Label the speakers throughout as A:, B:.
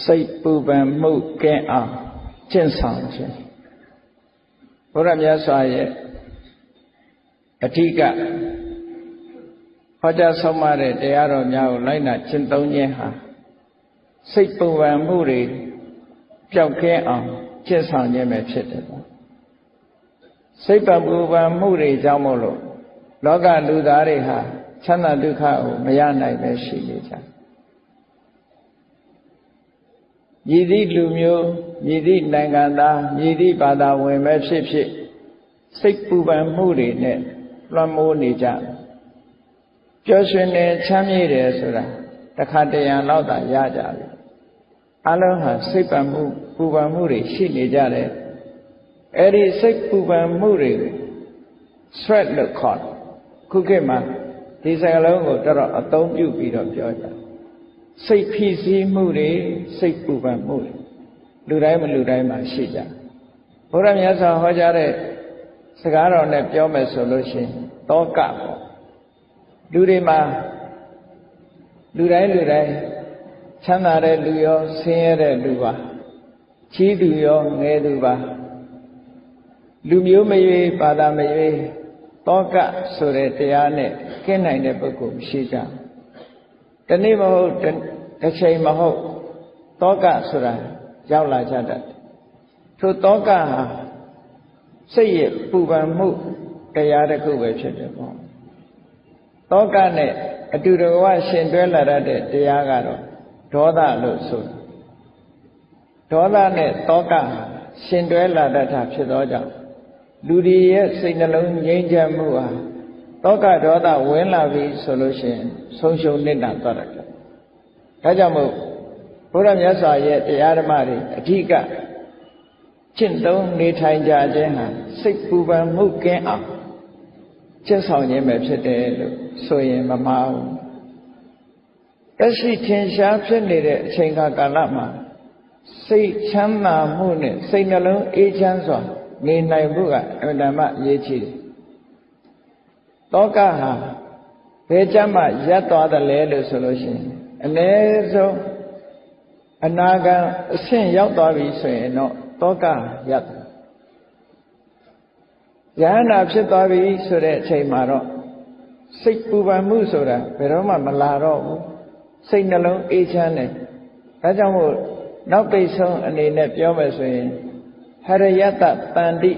A: စိတ်ပူပန်မှုကင်းအောင်ကျင့်ဆောင်ခြင်းဘုရားမြတ်စွာရဲ့အဓိကဟောကြားဆုံးမတဲ့တရားတော်များကိုလိုက်နာကျင့်သုံးခြင်းဟာစိတ်ပူပန်မှုတွေပျောက်ကင်းအောင်ကျင့်ဆောင်ခြင်းပဲဖြစ်တယ်ပေါ့စိတ်ပူပန်မှုတွေကြောင့်မို့လို့လောကလူသားတွေဟာချမ်းသာဒုက္ခကိုမရနိုင်ပဲရှိနေကြမြည်သည့်လူမျိုးမြည်သည့်နိုင်ငံသားမြည်သည့်ဘာသာဝင်ပဲဖြစ်ဖြစ်စိတ်ပူပန်မှုတွေနဲ့လွှမ်းမိုးနေကြပျော်ရွှင်နေချမ်းမြေ့တယ်ဆိုတာတခါတရံတော့သာရကြပြီအလုံးဟာစိတ်ပူပန်မှုတွေရှိနေကြတယ်အဲ့ဒီစိတ်ပူပန်မှုတွေ stress လို့ခေါ်တယ်ခုခေတ်မှာဒီစကားလုံးကိုတော်အသုံးပြုပြီးတော့ပြောကြစိတ်ဖိစီးမှုတွေစိတ်ပူပန်မှုတွေလူတိုင်းမလူတိုင်းမှာရှိကြဘုရားမြတ်စွာဟောကြားတဲ့စကားတော်နဲ့ပြောမယ်ဆိုလို့ရှိရင်တောကပေါ့လူတွေမှာလူတိုင်းချမ်းသာတဲ့လူရောဆင်းရဲတဲ့လူပါကြီးသူရောငယ်သူပါလူမျိုးမရွေးဘာသာမရွေးတောကဆိုတဲ့တရားနဲ့ကင်းနိုင်တဲ့ပုဂ္ဂိုလ်မရှိကြတနေ့မဟုတ်တစ်ချိန်မဟုတ်တောကဆိုတာရောက်လာကြတတ်ထိုတောကဟာစိတ်ရဲ့ပူပန်မှုတရားတစ်ခုပဲဖြစ်တယ်ပေါ့တောကနဲ့အတူတကွရှင်တွဲလာတတ်တဲ့တရားကတော့ဒေါသလို့ဆိုတာဒေါသနဲ့တောကရှင်တွဲလာတတ်တာဖြစ်သောကြောင့်လူတွေရဲ့စိတ်နှလုံးငြိမ်းချမ်းမှုဟာတောကဒေါသဝင်လာပြီဆိုလို့ရှိရင်ဆုံးရှုံးနေတာသွားတယ်ဒါကြောင့်မို့ဘုရားမြတ်စွာရဲ့တရားဓမ္မတွေအဓိကကျင့်သုံးနေထိုင်ကြခြင်းဟာစိတ်ပူပန်မှုကင်းအောင်ကျင့်ဆောင်ခြင်းပဲဖြစ်တယ်လို့ဆိုရင်မမှားဘူးတက်ရှိထင်ရှားဖြစ်နေတဲ့အချိန်ကာလမှာစိတ်ချမ်းသာမှုနဲ့စိတ်နှလုံးအေးချမ်းစွာနေနိုင်မှုကအမှန်မှအရေးကြီးတယ်တောကဟာဘယ်ကြမှာရပ်သွားတယ်လဲလို့ဆိုလို့ရှိရင်အ ਨੇ ဆုံးအနာဂတ်အဆင့်ရောက်သွားပြီဆိုရင်တော့တောကရပ်တယ်ယဟနာဖြစ်သွားပြီဆိုတဲ့အချိန်မှာတော့စိတ်ပူပန်မှုဆိုတာဘယ်တော့မှမလာတော့ဘူးစိတ်နှလုံးအေးချမ်းတယ်ဒါကြောင့်မို့နောက်ပိတ်ဆုံးအနေနဲ့ပြောမယ်ဆိုရင်ဟရယတတန္တိ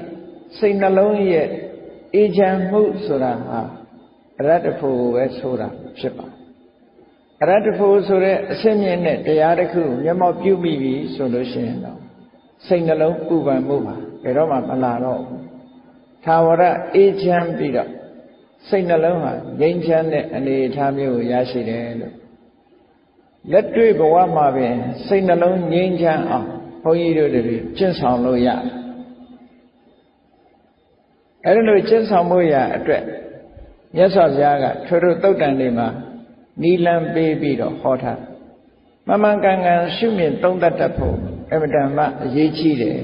A: စိတ်နှလုံးရဲ့အေးချမ်းမှုဆိုတာဟာအရတ္တဖို့ပဲဆိုတာဖြစ်ပါအရတ္တဖို့ဆိုတဲ့အရှင်းမြင့်တဲ့တရားတစ်ခုမျက်မှောက်ပြုမိပြီဆိုလို့ရှိရင်တော့စိတ်နှလုံးပူပန်မှုပါဘယ်တော့မှမလာတော့ဘူးသာဝရအေးချမ်းပြီးတော့စိတ်နှလုံးဟာငြိမ်းချမ်းတဲ့အနေအထားမျိုးကိုရရှိတယ်လို့လက်တွေ့ဘဝမှာပင်စိတ်နှလုံးငြိမ်းချမ်းအောင်ဘုန်းကြီးတို့တွေကျင့်ဆောင်လို့ရတယ်အဲဒီလိုကျင့်ဆောင်မှုရအတွက်မြတ်စွာဘုရားကထို့သုတ်တန်တွေမှာနီလံပေးပြီးတော့ဟောထားမမှန်ကန်ကန်ရှုမြင်သုံးသပ်တတ်ဖို့အမှန်တမ်းအရေးကြီးတယ်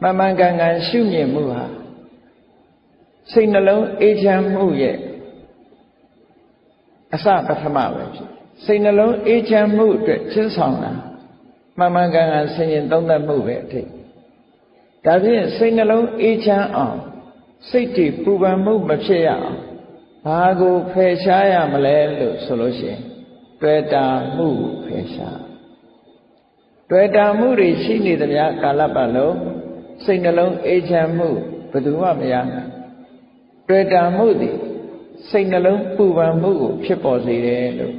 A: မမှန်ကန်ကန်ရှုမြင်မှုဟာစိတ်နှလုံးအေးချမ်းမှုရဲ့အစပထမပဲဖြစ်စိတ်နှလုံးအေးချမ်းမှုအတွက်ကျင့်ဆောင်တာမှန်မှန်ကန်ကန်ဆင်ခြင်သုံးသပ်မှုပဲအထိဒါဖြင့်စိတ်နှလုံးအေးချမ်းအောင်စိတ်တည်ပူပန်မှုမဖြစ်ရအောင်ဘာကိုဖယ်ရှားရမလဲလို့ဆိုလို့ရှိရင်တွေ့တာမှုဖယ်ရှားတွေ့တာမှုတွေရှိနေသမျှကာလပတ်လုံးစိတ်နှလုံးအေးချမ်းမှုဘယ်သူမှမရနိုင်တွေ့တာမှုသည်စိတ်နှလုံးပူပန်မှုကိုဖြစ်ပေါ်စေတယ်လို့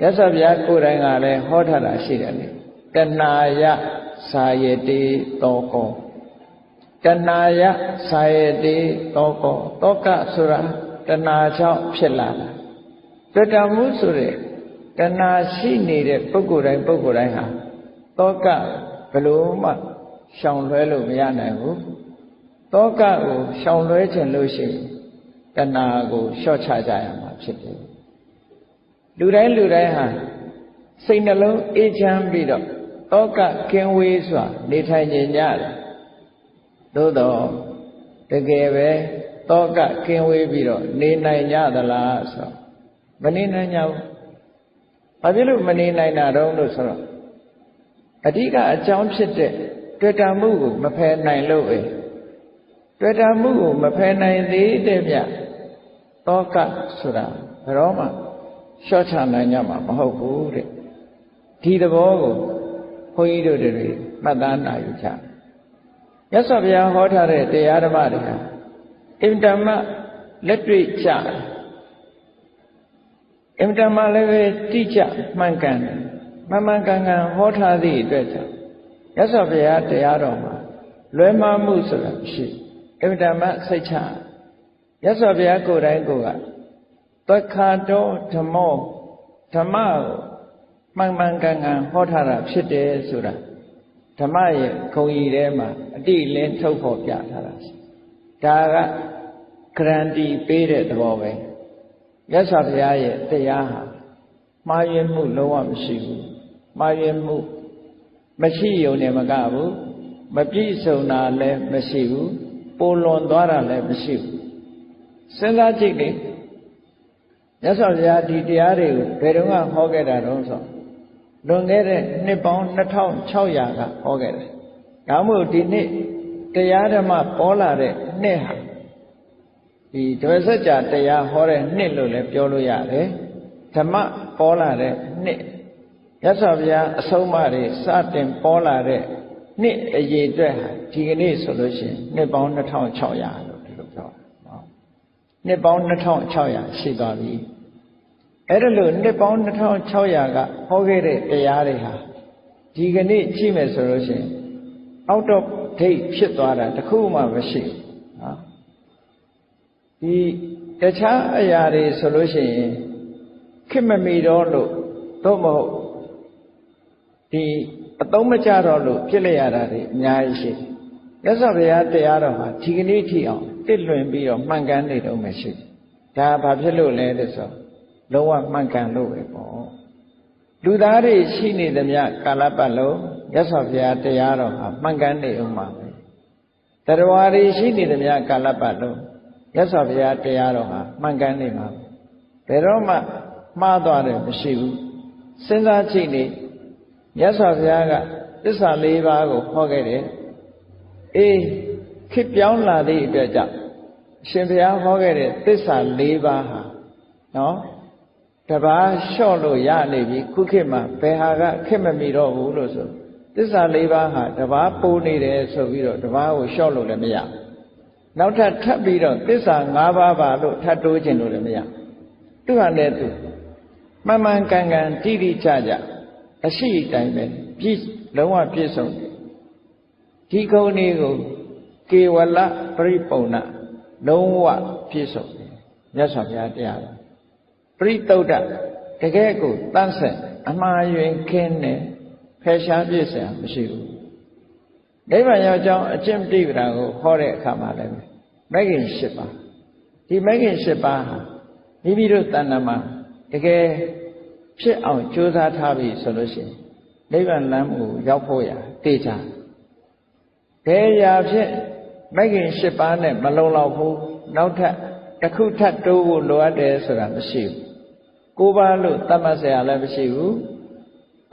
A: ရသော်ဗျာကိုယ်တိုင်ကလည်းဟောထားတာရှိတယ်လေတဏှာယသာယတိတောကောတဏှာယသာယတိတောကောတောကဆိုတာတဏှာကြောင့်ဖြစ်လာတာတွေ့တာမှုဆိုတဲ့တဏှာရှိနေတဲ့ပုဂ္ဂိုလ်တိုင်းဟာတောကဘယ်လိုမှရှောင်လွှဲလို့မရနိုင်ဘူးတောကကိုရှောင်လွှဲခြင်းလို့ရှိရင်တဏှာကိုလျှော့ချကြရမှာဖြစ်တယ်လူတိုင်းဟာစိတ်နှလုံးအေးချမ်းပြီးတော့တောကကင်းဝေးစွာနေထိုင်ကြတယ်သို့တော့တကယ်ပဲတောကကင်းဝေးပြီးတော့နေနိုင်ကြသလားဆိုမနေနိုင်ကြဘူး ဘာဖြစ်လို့မနေနိုင်တာတော့လို့ဆိုတော့အဓိကအကြောင်းဖြစ်တဲ့တွေ့တာမှုကိုမဖယ်နိုင်လို့တွေ့တာမှုကိုမဖယ်နိုင်သေးတဲ့မြတ်တောကဆိုတာဘယ်တော့မှလျှော့ချနိုင်ကြမှာမဟုတ်ဘူးတဲ့ဒီသဘောကိုဘုန်းကြီးတို့တွေမှတ်သားနိုင်ကြမြတ်စွာဘုရားဟောထားတဲ့တရားဓမ္မတွေဟာအင်တမလက်တွေ့ကြအင်တမလည်းပဲတိကျမှန်ကန်တယ်မှန်ကန်ကန်ဟောထားသည့်အတွက်ကြောင့်မြတ်စွာဘုရားတရားတော်မှာလွဲမှားမှုဆိုတာရှိအင်တမစိတ်ချမြတ်စွာဘုရားကိုယ်တိုင်ကိုယ်ကသက္ခာတောဓမ္မောဓမ္မကိုမှန်ကန်ကန်ဟောထားတာဖြစ်တယ်ဆိုတာဓမ္မရဲ့ခုံကြီးထဲမှာအတိလင်းထုတ်ဖော်ပြထားတာဒါကဂရန်တီပေးတဲ့သဘောပဲမြတ်စွာဘုရားရဲ့တရားဟာမှားယွင်းမှုလုံးဝမရှိဘူးမှားယွင်းမှုမရှိုံနဲ့မကဘူးမပြည့်စုံတာလည်းမရှိဘူးပိုလွန်သွားတာလည်းမရှိဘူးစဉ်းစားကြည့်လေမြတ်စွာဘုရားဒီတရားတွေကိုဘယ်တော့မှဟောခဲ့တာတော့ဆိုလွန်ခဲ့တဲ့နှစ်ပေါင်း2600ကဟောခဲ့တယ်ဒါမှမဟုတ်ဒီနှစ်တရားဓမ္မပေါ်လာတဲ့နှစ်ဟာဒီတပည့်စကြာတရားဟောတဲ့နှစ်လို့လည်းပြောလို့ရတယ်ဓမ္မပေါ်လာတဲ့နှစ်မြတ်စွာဘုရားအဆုံးအမတွေစတင်ပေါ်လာတဲ့နှစ်အရေးအတွက်ဟာဒီကနေ့ဆိုလို့ရှိရင်နှစ်ပေါင်း2600လို့ဒီလိုပြောနော်နှစ်ပေါင်း2600ရှိသွားပြီအဲ့ဒါလို့နှစ်ပေါင်း2600ကဟောခဲ့တဲ့တရားတွေဟာဒီကနေ့ကြည့်မယ်ဆိုလို့ရှိရင် out of date ဖြစ်သွားတာတခုမှမရှိဘူးနော်ဒီတခြားအရာတွေဆိုလို့ရှိရင်ခေတ်မမီတော့လို့သို့မဟုတ်ဒီအသုံးမကျတော့လို့ဖြစ်လျက်ရတာတွေအများကြီးရှိတယ်။မြတ်စွာဘုရားတရားတော်မှာဒီကနေ့ထိအောင်တစ်လွင်ပြီးတော့မှန်ကန်နေတော့မှရှိတယ်။ဒါဘာဖြစ်လို့လဲလို့ဆိုလုံးဝမှန်ကန်လို့ပဲပေါ့။လူသားတွေရှိနေသမျှကာလပတ်လုံးမြတ်စွာဘုရားတရားတော်ဟာမှန်ကန်နေအောင်ပါပဲ။တရားဝါတွေရှိနေသမျှကာလပတ်လုံးမြတ်စွာဘုရားတရားတော်ဟာမှန်ကန်နေမှာဘယ်တော့မှမှားသွားတယ်မရှိဘူးစဉ်းစားကြည့်နေမြတ်စွာဘုရားကသစ္စာ၄ပါးကိုဟောခဲ့တယ်အေးခေတ်ပြောင်းလာသည့်အတွက်ကြောင့်အရှင်ဘုရားဟောခဲ့တဲ့သစ္စာ၄ပါးဟာနော်တပါးလျှော့လို့ရနေပြီခုခေတ်မှာဘယ်ဟာကခေတ်မမီတော့ဘူးလို့ဆိုသစ္စာ၄ပါးဟာတပါးပိုးနေတယ်ဆိုပြီးတော့တပါးကိုလျှော့လို့လည်းမရနောက်ထပ်ပြီးတော့သစ္စာ၅ပါးပါလို့ထပ်တိုးခြင်းလို့လည်းမရသူဟာလည်းသူမှန်မှန်ကန်ကန်တိတိကျကျအရှိတိုင်းပဲပြည့်လုံးဝပြည့်စုံဒီကုန်းလေးကိုကေဝလပရိပုံဏလုံးဝပြည့်စုံမြတ်စွာဘုရားတရားတော်ပရိသုဒ္ဓတကယ်ကိုတန့်ဆက်အမှားယွင်းခင်းနေဖယ်ရှားပြည့်စရာမရှိဘူးနိဗ္ဗာန်ရောက်ကြောင်းအကျင့်ပြိပ္ပံကိုဟောတဲ့အခါမှာလည်းမဂ္ဂင်၈ပါးဒီမဂ္ဂင်၈ပါးဟာမိမိတို့တဏ္ဍာမှာတကယ်ဖြစ်အောင်ကြိုးစားထားပြီဆိုလို့ရှိရင်နိဗ္ဗာန်လမ်းကိုရောက်ဖို့ရတေချာဘယ်ရာဖြစ်မဂ္ဂင်၈ပါးနဲ့မလုံလောက်ဘူးနောက်ထပ်တစ်ခုထပ်တိုးဖို့လိုအပ်တယ်ဆိုတာမရှိဘူး၉ပါးလို့သတ်မှတ်เสียလည်းမရှိဘူး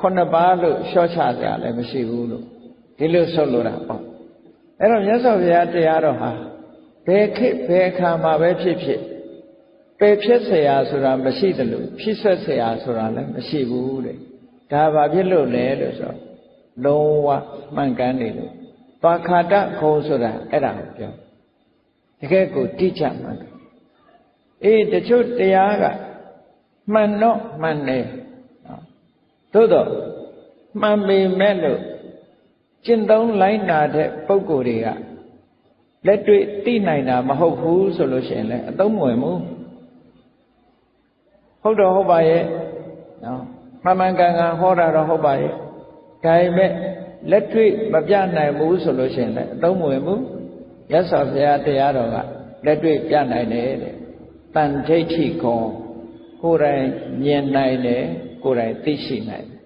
A: 9ပါးလို့လျှော့ချเสียလည်းမရှိဘူးလို့ဒီလိုဆိုလိုတာပေါ့အဲ့တော့မြတ်စွာဘုရားတရားတော်ဟာဘယ်ခေတ်ဘယ်အခါမှာပဲဖြစ်ဖြစ်ပယ်ဖြစ်เสียဆိုတာမရှိတယ်လို့ဖြစ်ဆက်เสียဆိုတာလည်းမရှိဘူးတဲ့ဒါဘာဖြစ်လို့လဲလို့ဆိုလုံးဝမှန်ကန်နေလို့သွားခါတခုံဆိုတာအဲ့ဒါကိုပြောတကယ်ကိုတိကျမှန်တယ်အေးတချို့တရားကမှန်တော့မှန်တယ်သို့တော့မှန်ပေမဲ့လို့ကျင့်သုံးလိုက်နာတဲ့ပုဂ္ဂိုလ်တွေကလက်တွေ့သိနိုင်တာမဟုတ်ဘူးဆိုလို့ရှိရင်လည်းအသုံးမဝင်ဘူးဟုတ်တော့ဟုတ်ပါရဲ့နော်မှန်မှန်ကန်ကန်ဟောတာတော့ဟုတ်ပါရဲ့ဒါပေမဲ့လက်တွေ့မပြနိုင်ဘူးဆိုလို့ရှိရင်လည်းအသုံးမဝင်ဘူးရသော်ဘုရားတရားတော်ကလက်တွေ့ပြနိုင်တယ်တဲ့တန်ဋိဋ္ဌိကောကိုယ်တိုင်မြင်နိုင်တယ်ကိုယ်တိုင်သိရှိနိုင်တယ်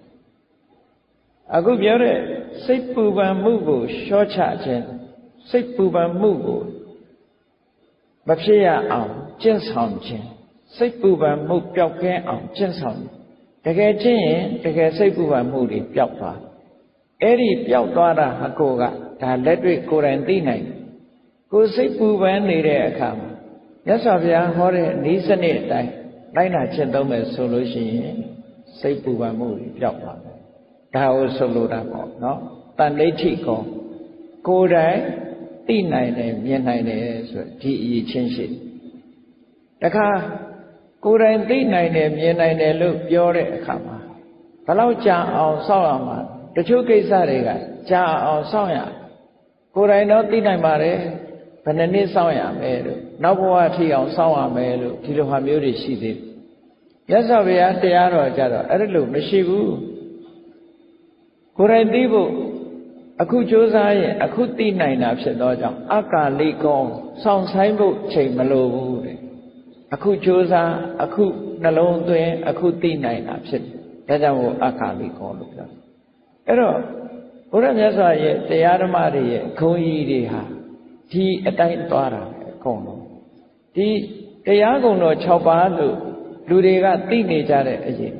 A: အခုပြောတဲ့စိတ်ပူပန်မှုကိုလျှော့ချခြင်းစိတ်ပူပန်မှုကိုမဖြစ်ရအောင်ကျင့်ဆောင်ခြင်းစိတ်ပူပန်မှုပျောက်ကင်းအောင်ကျင့်ဆောင် တကယ်ချင်းရင်တကယ်စိတ်ပူပန်မှုတွေပျောက်သွားအဲ့ဒီပျောက်သွားတာအကိုကဒါလက်တွေ့ကိုယ်တိုင်သိနိုင်ကိုယ်စိတ်ပူပန်နေတဲ့အခါမှာမြတ်စွာဘုရားဟောတဲ့ဤစနစ်အတိုင်းလိုက်နာကျင့်သုံးမယ်ဆိုလို့ရှိရင်စိတ်ပူပန်မှုတွေပျောက်သွားတယ်ဒါကိုဆိုလိုတာပေါ့နော်တန်ဋိဋ္ဌိကောကိုယ်တိုင်သိနိုင်တယ်မြင်နိုင်တယ်ဆိုဒီအရေးချင်းရှိတခါကိုယ်တိုင်သိနိုင်တယ်မြင်နိုင်တယ်လို့ပြောတဲ့အခါမှာဘယ်လောက်ကြာအောင်စောင့်ရမှာတချို့ကိစ္စတွေကကြာအောင်စောင့်ရကိုယ်တိုင်တော့သိနိုင်ပါတယ်ဘယ်နှစ်နှစ်စောင့်ရမယ်လို့နောက်ဘဝအထိအောင်စောင့်ရမယ်လို့ဒီလိုဟာမျိုးတွေရှိသေးတယ်မြတ်စွာဘုရားတရားတော်ကြတော့အဲ့လိုမရှိဘူးကိုယ်တိုင်သိဖို့အခုကြိုးစားရင်အခုသိနိုင်တာဖြစ်သောကြောင့်အကာလိကောစောင့်ဆိုင်ဖို့ချိန်မလိုဘူးတဲ့အခုကြိုးစားအခုနှလုံးသွင်းအခုသိနိုင်တာဖြစ်တယ်ဒါကြောင့်မို့အကာလိကောလို့ပြောအဲ့တော့ဘုရားမြတ်စွာရဲ့တရားဓမ္မတွေရဲ့ဂုဏ်ကြီးတွေဟာဒီအတိုင်းသွားတာအကုန်လုံးဒီတရားဂုဏ်တော်6ပါးလို့လူတွေကသိနေကြတဲ့အရေး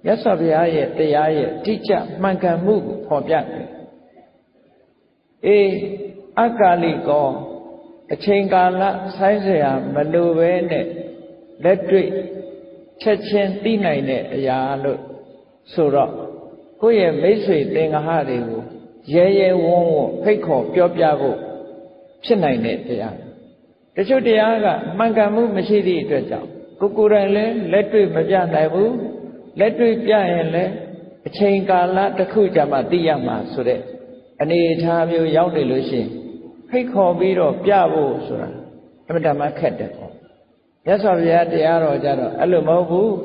A: မြတ်စွာဘုရားရဲ့တရားရဲ့တိကျမှန်ကန်မှုကိုဖော်ပြတယ်အေးအကာလိကောအချိန်ကာလဆိုင်းเสียမလိုပဲနဲ့လက်တွေ့ချက်ချင်းသိနိုင်တဲ့အရာလို့ဆိုတော့ကိုယ့်ရဲ့မိတ်ဆွေသင်္ဃဟတွေကိုရဲရဲဝံ့ဝံ့ဖိတ်ခေါ်ပြောပြဖို့ဖြစ်နိုင်တဲ့တရားတချို့တရားကမှန်ကန်မှုမရှိသည့်အတွက်ကြောင့်ကိုယ်တိုင်လည်းလက်တွေ့မပြနိုင်ဘူးလက်တွေ့ပြရင်လည်းအချိန်ကာလတစ်ခုကြာမှသိရမှာဆိုတဲ့အနေအထားမျိုးရောက်နေလို့ရှိရင်ဖိတ်ခေါ်ပြီးတော့ပြဖို့ဆိုတာအမှန်တမ်းခက်တယ်ပေါ့မြတ်စွာဘုရားတရားတော်ကြတော့အဲ့လိုမဟုတ်ဘူး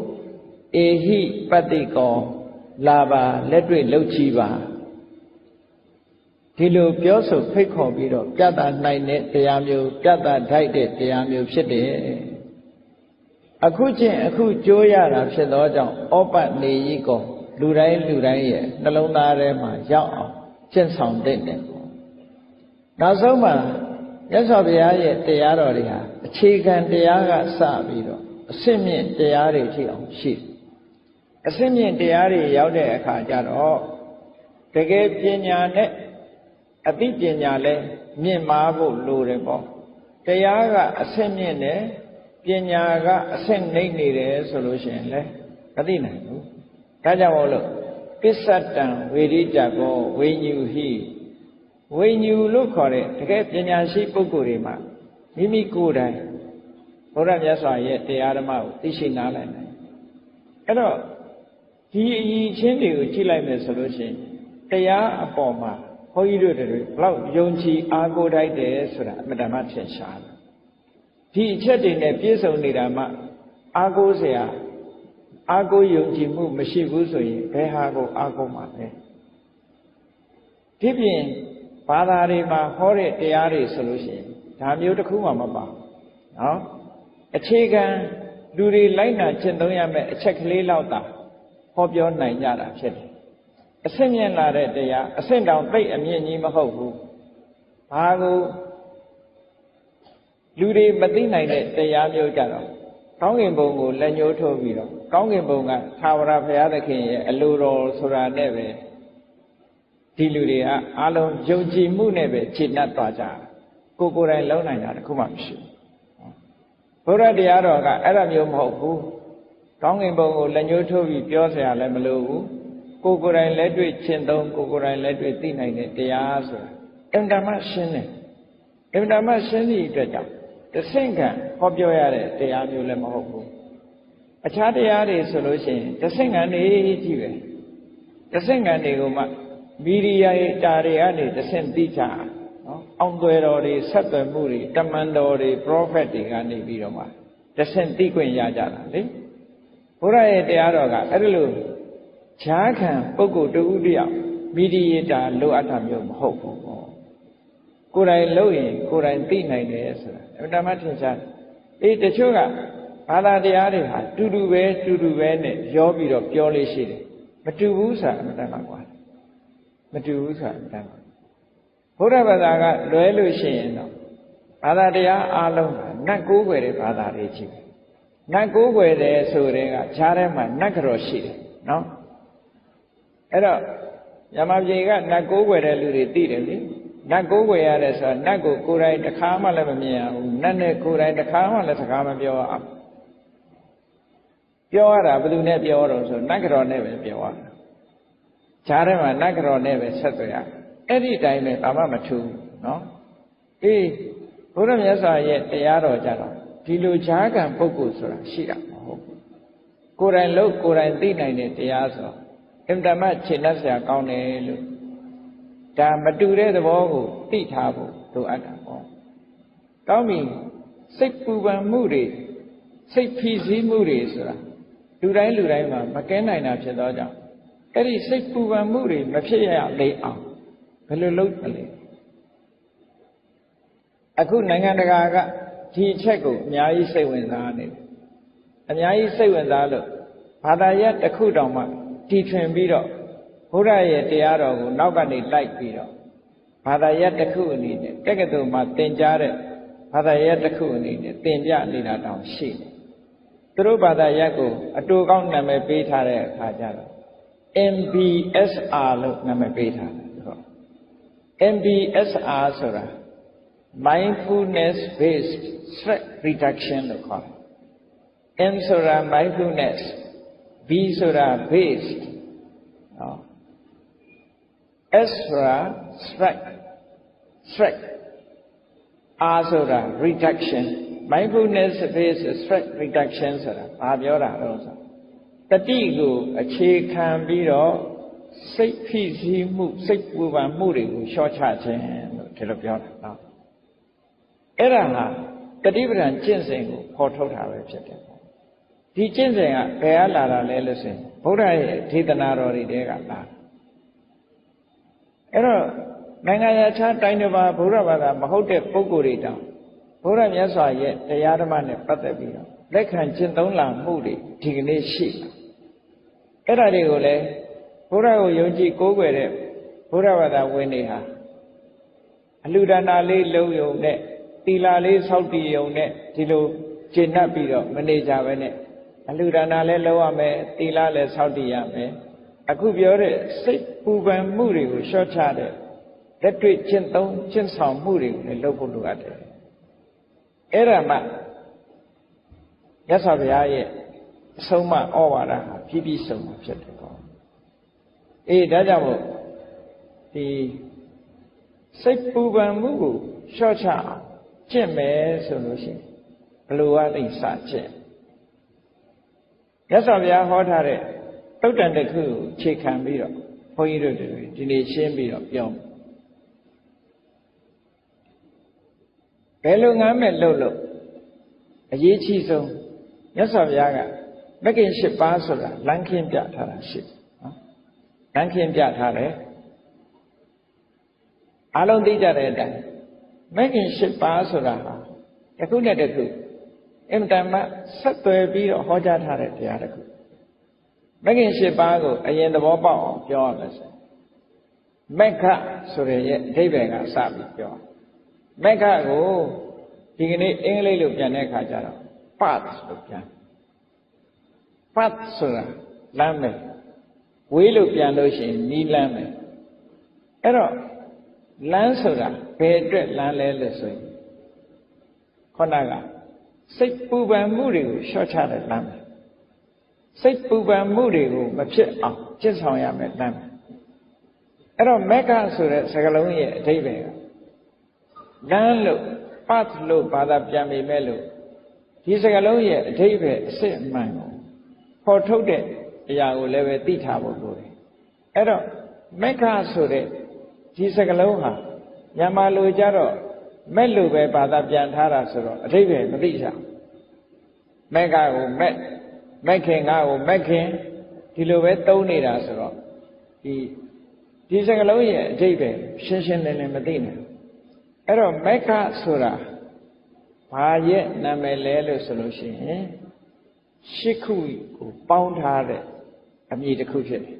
A: အေဟိပတ္တိကောလာပါလက်တွေ့လှုပ်ချီပါဒီလိုပြောဆိုဖိတ်ခေါ်ပြီးတော့ပြသနိုင်တဲ့တရားမျိုးပြသထိုက်တဲ့တရားမျိုးဖြစ်တယ်အခုချင်းအခုကြိုးရတာဖြစ်သောကြောင့်ဩပနေယိကောလူတိုင်းရဲ့နှလုံးသားထဲမှာရောက်အောင်ကျင့်ဆောင်တဲ့တယ်နောက်ဆုံးမှာမြတ်စွာဘုရားရဲ့တရားတော်တွေဟာအခြေခံတရားကစပြီးတော့အစစ်မြင့်တရားတွေထိအောင်ရှိအစစ်မြင့်တရားတွေရောက်တဲ့အခါကျတော့တကယ်ပညာနဲ့အသိပညာလည်းမြင့်မားဖို့လိုတယ်ပေါ့တရားကအစစ်မြင့်တယ်ပညာကအစစ်နှိမ့်နေတယ်ဆိုလို့ရှိရင်လည်းမသိနိုင်ဘူးဒါကြောင့်မို့လို့ပစ္စတံဝေရိတကောဝိညူဟိဝိညူလို့ခေါ်တဲ့တကယ်ပညာရှိပုဂ္ဂိုလ်တွေမှာမိမိကိုယ်တိုင်ဘုရားမြတ်စွာရဲ့တရားဓမ္မကိုသိရှိနားလည်နိုင်အဲ့တော့ဒီအရေးချင်းတွေကိုကြည့်လိုက်မယ်ဆိုလို့ရှိရင်တရားအပေါ်မှာဘုန်းကြီးတို့တွေဘလောက်ယုံကြည်အားကိုးထိုက်တယ်ဆိုတာအမှန်တမ်းထင်ရှားတယ်ဒီအချက်တွေနဲ့ပြည့်စုံနေတာမှအားကိုးစရာအားကိုးယုံကြည်မှုမရှိဘူးဆိုရင်ဘယ်ဟာကိုအားကိုးမှာလဲဒီပြင်ဘာသာတွေမှာဟောတဲ့တရားတွေဆိုလို့ရှိရင်ဒါမျိုးတစ်ခုမှမပါနော်အခြေခံလူတွေလိုက်နာကျင့်သုံးရမယ့်အချက်ကလေးလောက်သာဟောပြောနိုင်ကြတာဖြစ်တယ်အဆင့်မြင့်လာတဲ့တရားအဆင့်တောင်သိအမြင့်ကြီးမဟုတ်ဘူးဘာကိုလူတွေမသိနိုင်တဲ့တရားမျိုးကြတော့ကောင်းကင်ဘုံကိုလက်ညှိုးထိုးပြီးတော့ကောင်းကင်ဘုံကသာဝရဘုရားသခင်ရဲ့အလိုတော်ဆိုတာနဲ့ပဲဒီလူတွေကအားလုံးယုံကြည်မှုနဲ့ပဲခြေနှက်သွားကြကိုယ်တိုင်လုံးနိုင်တာတခုမှမရှိဘူးဘုရားတရားတော်ကအဲ့ဒါမျိုးမဟုတ်ဘူးကောင်းကင်ဘုံကိုလက်ညှိုးထိုးပြီးပြောเสียလည်းမလိုဘူးကိုယ်တိုင်လက်တွေ့ရှင်းသုံးကိုယ်တိုင်လက်တွေ့သိနိုင်တဲ့တရားဆိုတာအင်တာမရှင်းတယ်အင်တာမရှင်းသည့်အတွက်ကြောင့်တဆင့်ခံဟောပြောရတဲ့တရားမျိုးလည်းမဟုတ်ဘူးအခြားတရားတွေဆိုလို့ရှိရင်တဆင့်ခံနေကြည့်ပဲတဆင့်ခံတွေကိုမှမီဒီယာရဲ့တာတွေကနေတဆင့်သိကြနော်အောင်သွဲတော်တွေဆက်သွယ်မှုတွေတမန်တော်တွေ prophet တွေကနေပြီးတော့မှတဆင့်သိခွင့်ရကြတာလေဘုရားရဲ့တရားတော်ကအဲ့လိုဈာခံပုဂ္ဂိုလ်တူဦးတယောက်မီဒီယာတာလိုအပ်တာမျိုးမဟုတ်ဘူးပေါ့ကိုယ်တိုင်လုပ်ရင်ကိုယ်တိုင်သိနိုင်တယ်ဆိုတာအမှန်တမ်းထင်ရှားအေးတချို့ကဘာသာတရားတွေဟာတူတူပဲနဲ့ရောပြီးတော့ပြောလို့ရှိတယ်မတူဘူးဆိုတာအမှန်တမ်းကွာမတူဘူးဆိုတာအမှန်တမ်းဘုရားဘာသာကလွဲလို့ရှိရင်တော့ဘာသာတရားအားလုံးကနတ်ကိုးကွယ်တဲ့ဘာသာတွေကြီး နတ်ကိုးကွယ်တယ်ဆိုတဲ့ကခြားထဲမှာနတ်ကြော်ရှိတယ်နော်အဲ့တော့ယမပြေကနတ်ကိုးကွယ်တဲ့လူတွေသိတယ်လေနတ်ကိုးကွယ်ရတယ်ဆိုတာနတ်ကိုကိုယ်တိုင်တစ်ခါမှလည်းမမြင်ရဘူးနတ်နဲ့ကိုယ်တိုင်တစ်ခါမှလည်းစကားမပြောရအောင်ပြောရတာဘယ်သူနဲ့ပြောတော့ဆိုနတ်ကြော်နဲ့ပဲပြောရတာခြားထဲမှာနတ်ကြော်နဲ့ပဲဆက်သွယ်ရအဲ့ဒီတိုင်းပဲဘာမှမထူးနော်အေးဘုရားမြတ်စွာရဲ့တရားတော်ကြတော့ဒီလိုခြားကံပုဂ္ဂိုလ်ဆိုတာရှိတာမဟုတ်ဘူးကိုယ်တိုင်လို့ကိုယ်တိုင်သိနိုင်တဲ့တရားဆိုတော့အင်တမခြေနှက်စရာကောင်းတယ်လို့ဒါမတူတဲ့သဘောကိုသိထားဖို့လိုအပ်တာပေါ့ကောင်းပြီစိတ်ပူပန်မှုတွေစိတ်ဖိစီးမှုတွေဆိုတာလူတိုင်းမှာမကဲနိုင်တာဖြစ်တော့ကြောင့်အဲ့ဒီစိတ်ပူပန်မှုတွေမဖြစ်ရလေအောင်ဘယ်လိုလုပ်မလဲအခုနိုင်ငံတကာကဒီချက်ကိုအများကြီးစိတ်ဝင်စားနေတယ်အများကြီးစိတ်ဝင်စားလို့ဘာသာရပ်တစ်ခုတောင်မှတည်ထွင်ပြီးတော့ဘုရားရဲ့တရားတော်ကိုနောက်ကနေလိုက်ပြီးတော့ဘာသာရပ်တစ်ခုအနေနဲ့တက္ကသိုလ်မှာသင်ကြားတဲ့ဘာသာရပ်တစ်ခုအနေနဲ့သင်ပြနေတာတောင်ရှိတယ်သူတို့ဘာသာရပ်ကိုအတူကောင်းနာမည်ပေးထားတဲ့အခါကျတော့ MBSR လို့နာမည်ပေးထားတယ်ဟုတ် MBSR ဆိုတာ mindfulness based stress reduction လို့ခေါ်တယ် M ဆိုတာ mindfulness B ဆိုတာ based နော် S ဆိုတာ stress R ဆိုတာ reduction mindfulness based stress reduction ဆိုတာဘာပြောတာလဲဆိုတတိကိုအခြေခံပြီးတော့စိတ်ဖိစီးမှုစိတ်ပူပန်မှုတွေကိုလျှော့ချခြင်းလို့ဒီလိုပြောတာနော်အဲ့ဒါဟာတတိပဒံကျင့်စဉ်ကိုဖော်ထုတ်တာပဲဖြစ်တယ်ဒီကျင့်စဉ်ကဘယ်ကလာတာလဲလို့ဆိုရင်ဘုရားရဲ့ဒေသနာတော်တွေတဲကလာအဲ့တော့နိုင်ငံခြားတိုင်းတစ်ပါးဘုရားဘာသာမဟုတ်တဲ့ပုဂ္ဂိုလ်တွေတောင်ဘုရားမြတ်စွာရဲ့တရားဓမ္မနဲ့ပတ်သက်ပြီးတော့လက်ခံကျင့်သုံးလာမှုတွေဒီကနေ့ရှိအဲ့ဒါတွေကိုလည်းဘုရားကိုယုံကြည်ကိုးကွယ်တဲ့ဘုရားဘာသာဝင်တွေဟာအလှူဒါနလေးလုံးယုံနဲ့သီလလေးဆောက်တည်ယုံနဲ့ဒီလိုကျင့်တတ်ပြီးတော့မနေကြပဲနဲ့အလှူဒါနလည်းလုပ်ရမယ်သီလလည်းဆောက်တည်ရမယ်အခုပြောတဲ့စိတ်ပူပန်မှုတွေကိုလျှော့ချတဲ့လက်တွေ့ကျင့်သုံးကျင့်ဆောင်မှုတွေကိုလည်းလုပ်ဖို့လိုအပ်တယ်အဲ့ဒါမှမြတ်စွာဘုရားရဲ့အဆုံးအမဩဝါဒဟာပြည့်ပြည့်စုံစုံဖြစ်တယ်ပေါ့အေးဒါကြောင့်မို့ဒီစိတ်ပူပန်မှုကိုလျှော့ချအောင်ကျင့်မယ်ဆိုလို့ရှိရင်ဘယ်လိုအသိစကျင့်မြတ်စွာဘုရားဟောထားတဲ့သုတ်တန်တစ်ခုကိုခြေခံပြီးတော့ဘုန်းကြီးတို့တွေဒီနေ့ရှင်းပြီးတော့ပြောဘယ်လိုငမ်းမဲ့လို့အရေးကြီးဆုံးမြတ်စွာဘုရားကမဂ္ဂင်၈ပါးဆိုတာလမ်းခင်းပြထားတာရှိနော်လမ်းခင်းပြထားတယ်အားလုံးသိကြတဲ့အတိုင်းမဂ္ဂင်၈ပါးဆိုတာဟာတစ်ခုနဲ့တစ်ခုအင်တန်မှဆက်သွယ်ပြီးတော့ဟောကြားထားတဲ့တရားတစ်ခုမဂ္ဂင်၈ပါးကိုအရင်သဘောပေါက်အောင်ပြောရမယ်ဆိုမက္ခဆိုတဲ့ရဲ့အဓိပ္ပာယ်ကစပြီးပြောမက္ခကိုဒီကနေ့အင်္ဂလိပ်လိုပြန်တဲ့အခါကျတော့ path လို့ပြန် path ဆိုတာလမ်းပဲဝေးလို့ပြန်လို့ရှိရင်နီးလမ်းပဲအဲ့တော့လမ်းဆိုတာဘယ်အတွက်လမ်းလဲလို့ဆိုရင်ခေါဏကစိတ်ပူပန်မှုတွေကိုလျှော့ချတဲ့လမ်းပဲစိတ်ပူပန်မှုတွေကိုမဖြစ်အောင်ကျင့်ဆောင်ရမယ်လမ်းပဲအဲ့တော့မက္ခဆိုတဲ့စကားလုံးရဲ့အဓိပ္ပာယ်ကလမ်းလို့ path လို့ဘာသာပြန်မိမဲ့လို့ဒီစကားလုံးရဲ့အဓိပ္ပာယ်အစစ်အမှန်ကိုပေါ်ထုတ်တဲ့အရာကိုလည်းပဲသိထားဖို့လိုတယ်အဲ့တော့မက္ခဆိုတဲ့ဒီစကားလုံးဟာမြန်မာလိုကြတော့မဲ့လို့ပဲဘာသာပြန်ထားတာဆိုတော့အဓိပ္ပာယ်မသိကြဘူးမက္ခကိုမက်ခင်ငါကိုမက်ခင်ဒီလိုပဲသုံးနေတာဆိုတော့ဒီစကားလုံးရဲ့အဓိပ္ပာယ်ရှင်းရှင်းလင်းလင်းမသိနိုင်အဲ့တော့မက္ခဆိုတာဘာရဲ့နာမည်လဲလို့ဆိုလို့ရှိရင်ရှစ်ခုကိုပေါင်းထားတဲ့အမည်တစ်ခုဖြစ်တယ်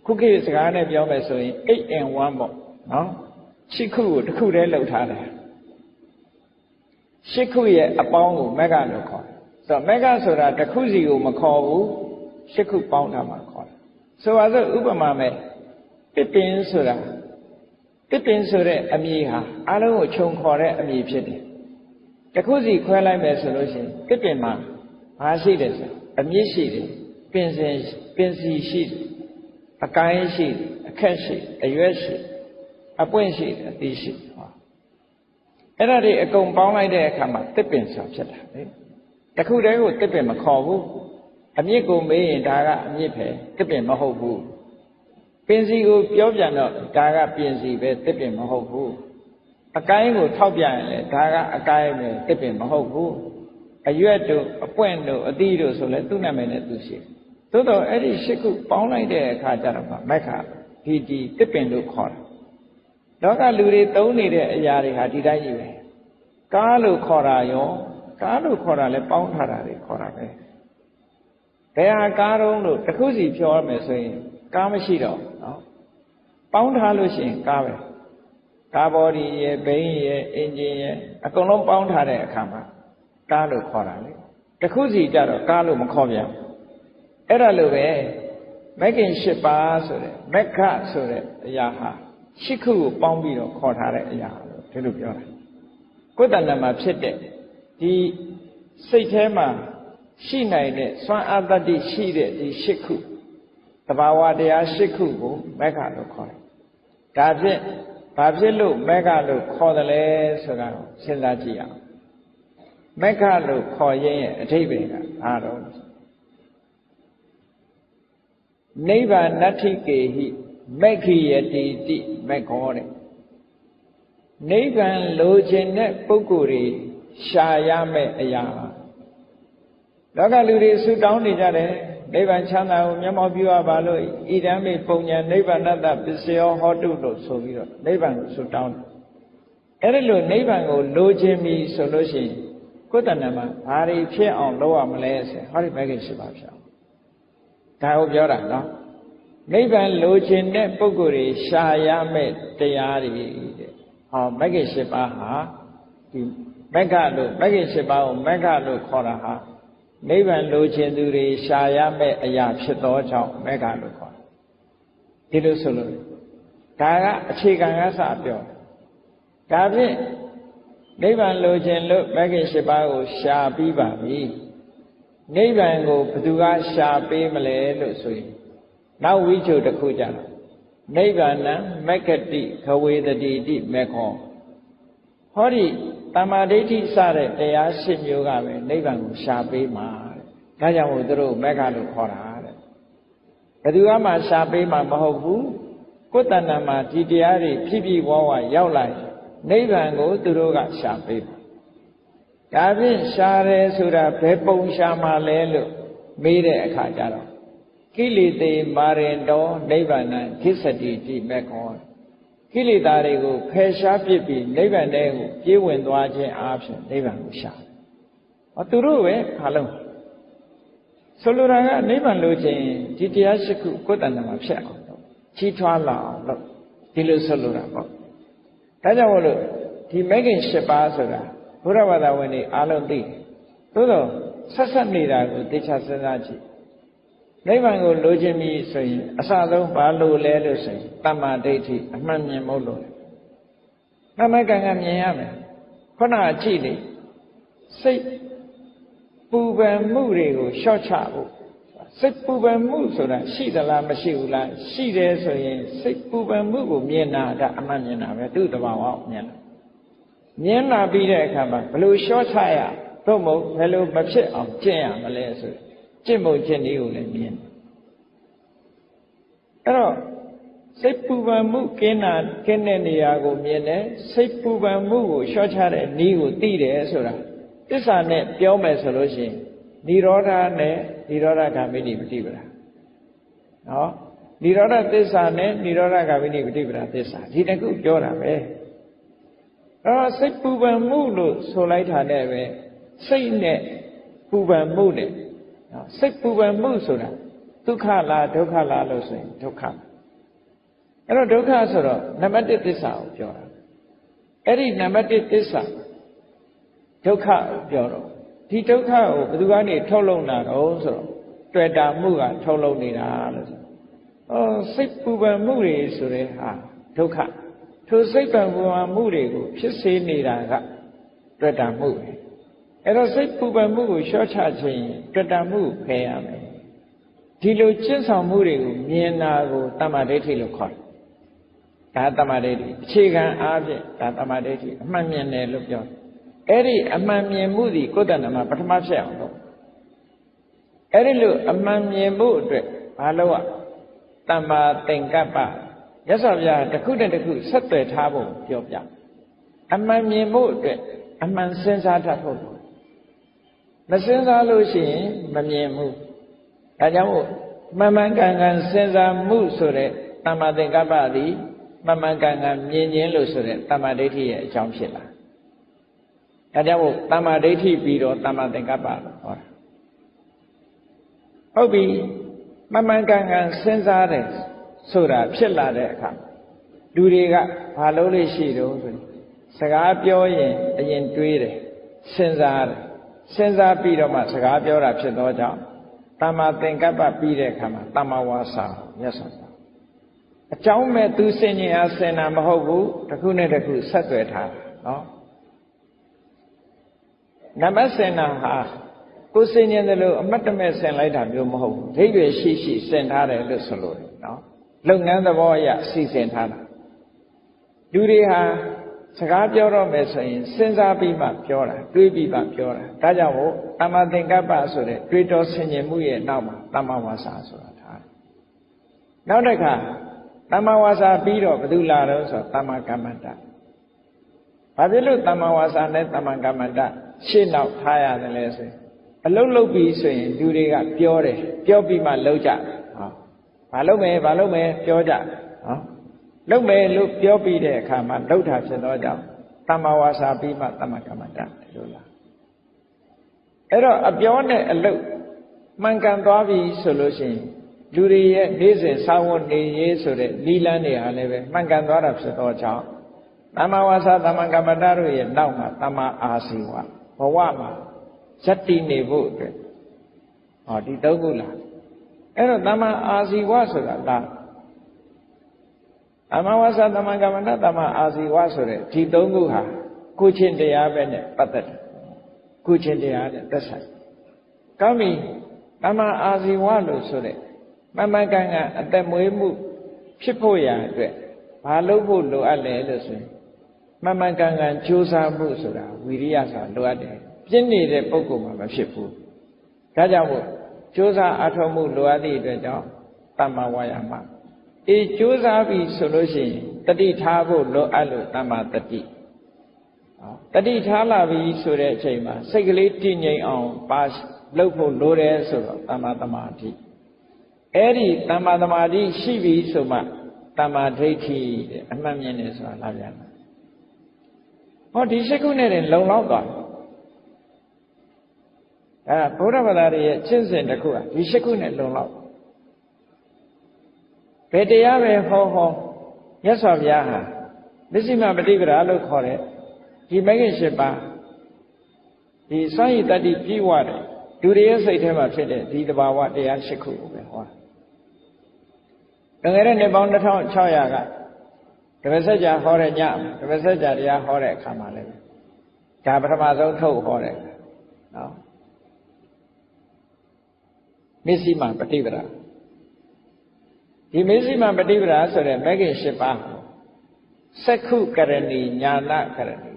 A: ခုခေတ်စကားနဲ့ပြောမယ်ဆိုရင် 8 in 1ပေါ့နော်ရှစ်ခုကိုတစ်ခုတည်းလှုပ်ထားတယ်ရှစ်ခုရဲ့အပေါင်းကိုမက္ခလို့ခေါ်တယ် ဆိုတော့မက္ခဆိုတာတစ်ခုစီကိုမခေါ်ဘူးရှစ်ခုပေါင်းထားမှခေါ်တယ်ဆိုပါစို့ဥပမာမဲ့တစ်ပင်ဆိုတာတစ်ပင်ဆိုတဲ့အမည်ဟာအလုံးကိုခြုံခေါ်တဲ့အမည်ဖြစ်တယ်တစ်ခုစီခွဲလိုက်မယ်ဆိုလို့ရှိရင်တစ်ပင်မှာဘာရှိတယ်ဆိုအမြင့်ရှိတယ်ပင်စီရှိတယ်အကိုင်းရှိတယ်အခက်ရှိအရွက်ရှိအပွင့်ရှိတယ်အသီးရှိဟောအဲ့ဒါတွေအကုန်ပေါင်းလိုက်တဲ့အခါမှာတစ်ပင်ဆိုဖြစ်တာလေတစ်ခုတည်းကိုတစ်ပင်မခေါ်ဘူးအမြင့်ကိုမေးရင်ဒါကအမြင့်ပဲတစ်ပင်မဟုတ်ဘူးပင်စီကိုပြောပြန်တော့ဒါကပင်စီပဲတစ်ပင်မဟုတ်ဘူးအကိုင်းကိုထောက်ပြန်ရင်လည်းဒါကအကိုင်းပဲတစ်ပင်မဟုတ်ဘူးအရွက်တို့အပွင့်တို့အသီးတို့ဆိုလဲသူ့နာမည်နဲ့သူရှိသို့တော့အဲ့ဒီရှစ်ခုပေါင်းလိုက်တဲ့အခါကျတော့မက္ခဒီတစ်ပင်လို့ခေါ်တာလောကလူတွေသုံးနေတဲ့အရာတွေဟာဒီတိုင်းကြီးပဲကားလို့ခေါ်တာရောကားလို့ခေါ်တာလဲပေါင်းထားတာတွေခေါ်တာပဲဘယ်ဟာကားတုံးလို့တစ်ခုစီပြောရမယ်ဆိုရင်ကားမရှိတော့နော်ပေါင်းထားလို့ရှိရင်ကားပဲကားဘော်ဒီရဲ့ဘိန်းရဲ့အင်ဂျင်ရဲ့အကုန်လုံးပေါင်းထားတဲ့အခါမှာကားလို့ခေါ်တာလေတစ်ခုစီကြတော့ကားလို့မခေါ်ပြန်အဲ့ဒါလိုပဲမဂ်ကင်၈ပါးဆိုတဲ့မက္ခဆိုတဲ့အရာဟာရှစ်ခုကိုပေါင်းပြီးတော့ခေါ်ထားတဲ့အရာလို့ဒီလိုပြောတာကိုယ်တဏ္ဍာမှာဖြစ်တဲ့ဒီစိတ်ထဲမှာရှိနိုင်တဲ့စွမ်းအားတတ္တိရှိတဲ့ဒီရှစ်ခုသဘာဝတရားရှစ်ခုကိုမက္ခလို့ခေါ်တယ်ဒါဖြင့်ဘာဖြစ်လို့မက္ခလို့ခေါ်တယ်လဲဆိုတာကိုစဉ်းစားကြည့်အောင်မက္ခလို့ခေါ်ရင်ရဲ့အဓိပ္ပာယ်ကဘာတော့နိဗ္ဗာန်နတ္ထိကေဟိမက္ခိယတိတိမက္ခောတဲ့နိဗ္ဗာန်လိုချင်တဲ့ပုဂ္ဂိုလ်တွေရှာရမယ့်အရာလောကလူတွေဆုတောင်းနေကြတယ်နိဗ္ဗာန်ချမ်းသာကိုမျက်မှောက်ပြုရပါလို့ဣဒံမေပုံညာနိဗ္ဗာန်တ္တပစ္စယောဟောတုလို့ဆိုပြီးတော့နိဗ္ဗာန်ကိုဆုတောင်းတယ်အဲ့ဒီလိုနိဗ္ဗာန်ကိုလိုချင်ပြီဆိုလို့ရှိရင်ကိုယ်တဏ္ဍာမှာဘာတွေဖြစ်အောင်လုပ်ရမလဲဆိုဟောဒီမဂ္ဂင်၈ပါးဖြစ်အောင်ဒါကိုပြောတာနော်နိဗ္ဗာန်လိုချင်တဲ့ပုဂ္ဂိုလ်တွေရှာရမယ့်တရားတွေတဲ့ဟောမဂ္ဂင်၈ပါးဟာဒီမက္ခလို့မဂ္ဂင်၈ပါးကိုမက္ခလို့ခေါ်တာဟာနိဗ္ဗာန်လိုချင်သူတွေရှာရမယ့်အရာဖြစ်သောကြောင့်မက္ခလို့ခေါ်တယ်ဒီလိုဆိုလို့ဒါကအခြေခံကစပြောဒါဖြင့်နိဗ္ဗာန်လိုချင်လို့မဂ္ဂင်၈ပါးကိုရှာပြီးပါပြီနိဗ္ဗာန်ကိုဘယ်သူကရှာပေးမလဲလို့ဆိုရင်နောက်ဝိချုပ်တစ်ခုကြတော့နိဗ္ဗာန်မက္ခတိခဝေတတိတိမေခောဟောဒီတမ္မာဒိဋ္ဌိစတဲ့တရား၈မျိုးကပဲနိဗ္ဗာန်ကိုရှာပေးမှာတဲ့ဒါကြောင့်မို့သူတို့မက္ခလို့ခေါ်တာတဲ့ဘယ်သူမှရှာပေးမှာမဟုတ်ဘူးကိုယ်တဏ္ဍာမှာဒီတရားတွေဖြည်းဖြည်းဝဝရောက်လာနိဗ္ဗာန်ကိုသူတို့ကရှာပေးမှာဒါဖြင့်ရှာတယ်ဆိုတာဘယ်ပုံရှာမှာလဲလို့မေးတဲ့အခါကျတော့ကိလေသေမာရင်တောနိဗ္ဗာန်ခိစ္စတိတိမေခောကိလေသာတွေကိုဖယ်ရှားပစ်ပြီးနိဗ္ဗာန်ထဲကိုပြေးဝင်သွားခြင်းအားဖြင့်နိဗ္ဗာန်ကိုရှာတယ်။ဟောသူတို့ပဲခါလုံးဆိုလိုတာကနိဗ္ဗာန်လိုချင်ဒီတရားရှိခုကိုယ်တဏ္ဍာမှာဖြစ်အောင်လို့ကြီးထွားလာအောင်လို့ဒီလိုဆိုလိုတာပေါ့။ဒါကြောင့်မို့လို့ဒီမဂ္ဂင်၈ပါးဆိုတာဘုရားဘာသာဝင်တွေအားလုံးသိတယ်။သို့တော့ဆက်ဆက်နေတာကိုသိချစဉ်းစားကြည့်။နိဗ္ဗာန်ကိုလိုချင်ပြီဆိုရင်အစဆုံးဘာလို့လဲလို့ဆိုရင်တမ္မာဒိဋ္ဌိအမှန်မြင်ဖို့လိုတယ်။မှန်မှန်ကန်ကန်မြင်ရမယ်။ခုနကကြည့်လေစိတ်ပူပန်မှုတွေကိုလျှော့ချဖို့စိတ်ပူပန်မှုဆိုတာရှိသလားမရှိဘူးလားရှိတယ်ဆိုရင်စိတ်ပူပန်မှုကိုမြင်တာကအမှန်မြင်တာပဲသူ့တဘာဝကိုမြင်တာမြင်လာပြီးတဲ့အခါမှာဘယ်လိုလျှော့ချရသို့မဟုတ်ဘယ်လိုမဖြစ်အောင်ကျင့်ရမလဲဆိုကျင့်ဖို့ကျင့်နည်းကိုလည်းမြင်အဲ့တော့စိတ်ပူပန်မှုကင်းတဲ့နေရာကိုမြင်တယ်စိတ်ပူပန်မှုကိုလျှော့ချတဲ့နည်းကိုသိတယ်ဆိုတာသစ္စာနဲ့ပြောမယ်ဆိုလို့ရှိရင်និရောဓနဲ့និရောဓဂามိနိပฏิပဒါနော်និရောဓသစ္စာနဲ့និရောဓဂามိနိပฏิပဒါသစ္စာဒီတစ်ခုပြောတာပဲစိတ်ပူပန်မှုလို့ဆိုလိုက်တာနဲ့ပဲစိတ်နဲ့ပူပန်မှုနဲ့စိတ်ပူပန်မှုဆိုတာဒုက္ခလားဒုက္ခလားလို့ဆိုရင်ဒုက္ခအဲ့တော့ဒုက္ခဆိုတော့နံပါတ်1သစ္စာကိုပြောတာအဲ့ဒီနံပါတ်1သစ္စာဒုက္ခကိုပြောတော့ဒ ဒီဒုက္ခကိုဘယ်သူကနေထုတ်လုပ်တာတော့ဆိုတော့တွေ့တာမှုကထုတ်လုပ်နေတာလို့ဆိုစိတ်ပူပန်မှုတွေဆိုတဲ့ဟာဒုက္ခထိုစိတ်ပူပန်မှုတွေကိုဖြစ်စေနေတာကတွေ့တာမှုပဲအဲ့တော့စိတ်ပူပန်မှုကိုလျှော့ချခြင်းတွေ့တာမှုဖယ်ရမယ်ဒီလိုကျင့်ဆောင်မှုတွေကိုမြင်တာကိုတမ္မာဒိဋ္ဌိလို့ခေါ်တယ်ဒါတမ္မာဒိဋ္ဌိအခြေခံအားဖြင့်ဒါတမ္မာဒိဋ္ဌိအမှန်မြင်တယ်လို့ပြောတယ်အဲ့ဒီအမှန်မြင်မှုဒီကိုယ်တဏ္ဍမှာပထမဖြစ်အောင်လုပ်အဲ့ဒီလိုအမှန်မြင်ဖို့အတွက်ဘာလို့တမ္မာသင်္ကပ္ပရသော်ဗျာတစ်ခုနဲ့တစ်ခုဆက်သွယ်ထားဖို့ပြောပြအမှန်မြင်ဖို့အတွက်အမှန်စဉ်းစားတတ်ဖို့မစဉ်းစားလို့ရှိရင်မမြင်ဘူးဒါကြောင့်မို့မှန်မှန်ကန်ကန်စဉ်းစားမှုဆိုတဲ့တမ္မာသင်္ကပ္ပသည်မှန်မှန်ကန်ကန်မြင်ခြင်းလို့ဆိုတဲ့တမ္မာဒိဋ္ဌိရဲ့အကြောင်းဖြစ်လာဒါကြောင့်မို့တမ္မာဒိဋ္ဌိပြီးတော့တမ္မာသင်္ကပ္ပလို့ဟောတာဟုတ်ပြီမှန်မှန်ကန်ကန်စဉ်းစားတယ်ဆိုတာဖြစ်လာတဲ့အခါလူတွေကဘာလို့လဲရှိတော့ဆိုစကားပြောရင်အရင်တွေးတယ်စဉ်းစားတယ်စဉ်းစားပြီးတော့မှစကားပြောတာဖြစ်သောကြောင့်တမ္မာသင်္ကပ္ပပြီးတဲ့အခါမှာတမ္မာဝါစာမြတ်စွာဘုရားအကြောင်းမဲ့သူစင်ញင်အားဆင်တာမဟုတ်ဘူးတစ်ခုနဲ့တစ်ခုဆက်သွယ်ထားနော်နမစင်တာဟာကိုစင်ញင်တယ်လို့အမတ်တမဲ့ဆင်လိုက်တာမျိုးမဟုတ်ဘူးဒိဋ္ဌိရှိရှိဆင်ထားတယ်လို့ဆိုလို့နော်လုပ်ငန်းသဘောအရစီစဉ်ထားတာလူတွေဟာစကားပြောတော့မယ်ဆိုရင်စဉ်းစားပြီးမှပြောတာတွေးပြီးမှပြောတာဒါကြောင့်မို့တမ္မာသင်္ကပ္ပဆိုတဲ့တွေးတော်ဆင်ញင်မှုရဲ့နောက်မှာတမ္မာဝါစာဆိုတာထားတယ်နောက်တစ်ခါတမ္မာဝါစာပြီးတော့ဘယ်သူလာတော့ဆိုတမ္မာကမ္မန္တဘာဖြစ်လို့တမ္မာဝါစာနဲ့တမ္မာကမ္မန္တရှေ့နောက်ထားရတယ်လဲဆိုရင်အလုတ်လုတ်ပြီးဆိုရင်လူတွေကပြောတယ်ပြောပြီးမှလုပ်ကြတယ်ဟောဘာလုပ်မယ်ပြောကြဟောလုပ်မယ်လို့ပြောပြီးတဲ့အခါမှာလုပ်တာဖြစ်တော့ကြောင့်တမ္မာဝါစာပြီးမှတမ္မာကမ္မန္တလို့လားအဲ့တော့အပြောနဲ့အလုပ်မှန်ကန်သွားပြီဆိုလို့ရှိရင်လူတွေရဲ့နေ့စဉ်စာဝတ်နေရေးဆိုတဲ့နိလန်းတွေဟာလည်းပဲမှန်ကန်သွားတာဖြစ်တော့ကြောင့်တမ္မာဝါစာတမ္မာကမ္မန္တတို့ရဲ့နောက်မှာတမ္မာအာဇီဝဘဝမှာဇတ္တိနေဖို့အတွက်ဟောဒီသုံးခုလားအဲ့တော့တမ္မာအာဇီဝဆိုတာလားတမ္မာဝါစာတမ္မာကမ္မန္တတမ္မာအာဇီဝဆိုတဲ့ဒီသုံးခုဟာကိုချင်းတရားပဲနဲ့ပတ်သက်တယ်ကိုချင်းတရားနဲ့သက်ဆိုင်ကောင်းပြီတမ္မာအာဇီဝလို့ဆိုတဲ့မှန်မှန်ကန်ကန်အသက်မွေးမှုဖြစ်ဖို့ရာအတွက်ဘာလုပ်ဖို့လိုအပ်လဲလို့ဆိုရင်မှန်မှန်ကန်ကန်ကြိုးစားမှုဆိုတာဝိရိယဆိုတာလိုအပ်တယ်ပြင်းနေတဲ့ပုဂ္ဂိုလ်မှာမဖြစ်ဘူးဒါကြောင့်မို့ကြိုးစားအထောက်မှုလိုအပ်သည့်အတွက်ကြောင့်တမ္မာဝါယာမကြိုးစားပြီဆိုလို့ရှိရင်တတိထားဖို့လိုအပ်လို့တမ္မာတတိတတိထားလာပြီဆိုတဲ့အချိန်မှာစိတ်ကလေးတည်ငြိမ်အောင်ပါလုပ်ဖို့လိုတယ်ဆိုတော့တမ္မာသမာဓိအဲ့ဒီတမ္မာသမာဓိရှိပြီဆိုမှတမ္မာဒိဋ္ဌိတဲ့အမှန်မြင်တယ်ဆိုတာလာပြန်တယ်ဟောဒီရှိခုနဲ့တင်လုံလောက်သွားဘုရားဘာသာရဲ့ကျင့်စဉ်တစ်ခုဟာဒီရှိခုနဲ့လုံလောက်ဘယ်တရားပဲဟောမြတ်စွာဘုရားဟာမစ္စည်းမပฏิပဒါလို့ခေါ်တဲ့ဒီမဂ္ဂင်၈ပါးဒီစွမ်းရည်တတ္တိပြည့်ဝတဲ့လူတွေရဲ့စိတ်ထဲမှာဖြစ်တဲ့ဒီတဘာဝတရား၈ခုကိုပဲဟောတကယ်တဲ့နှစ်ပေါင်း2600ကတပည့်ဆက်ကြာဟောတဲ့ညတပည့်ဆက်ကြာတရားဟောတဲ့အခါမှာလည်းဒါပထမဆုံးထုတ်ဟောတယ်နော်မစ္စည်းမပฏิပဒါဒီမစ္စည်းမပฏิပဒါဆိုတဲ့မဂ္ဂင်၈ပါးစက္ခုကရဏီညာနာကရဏီ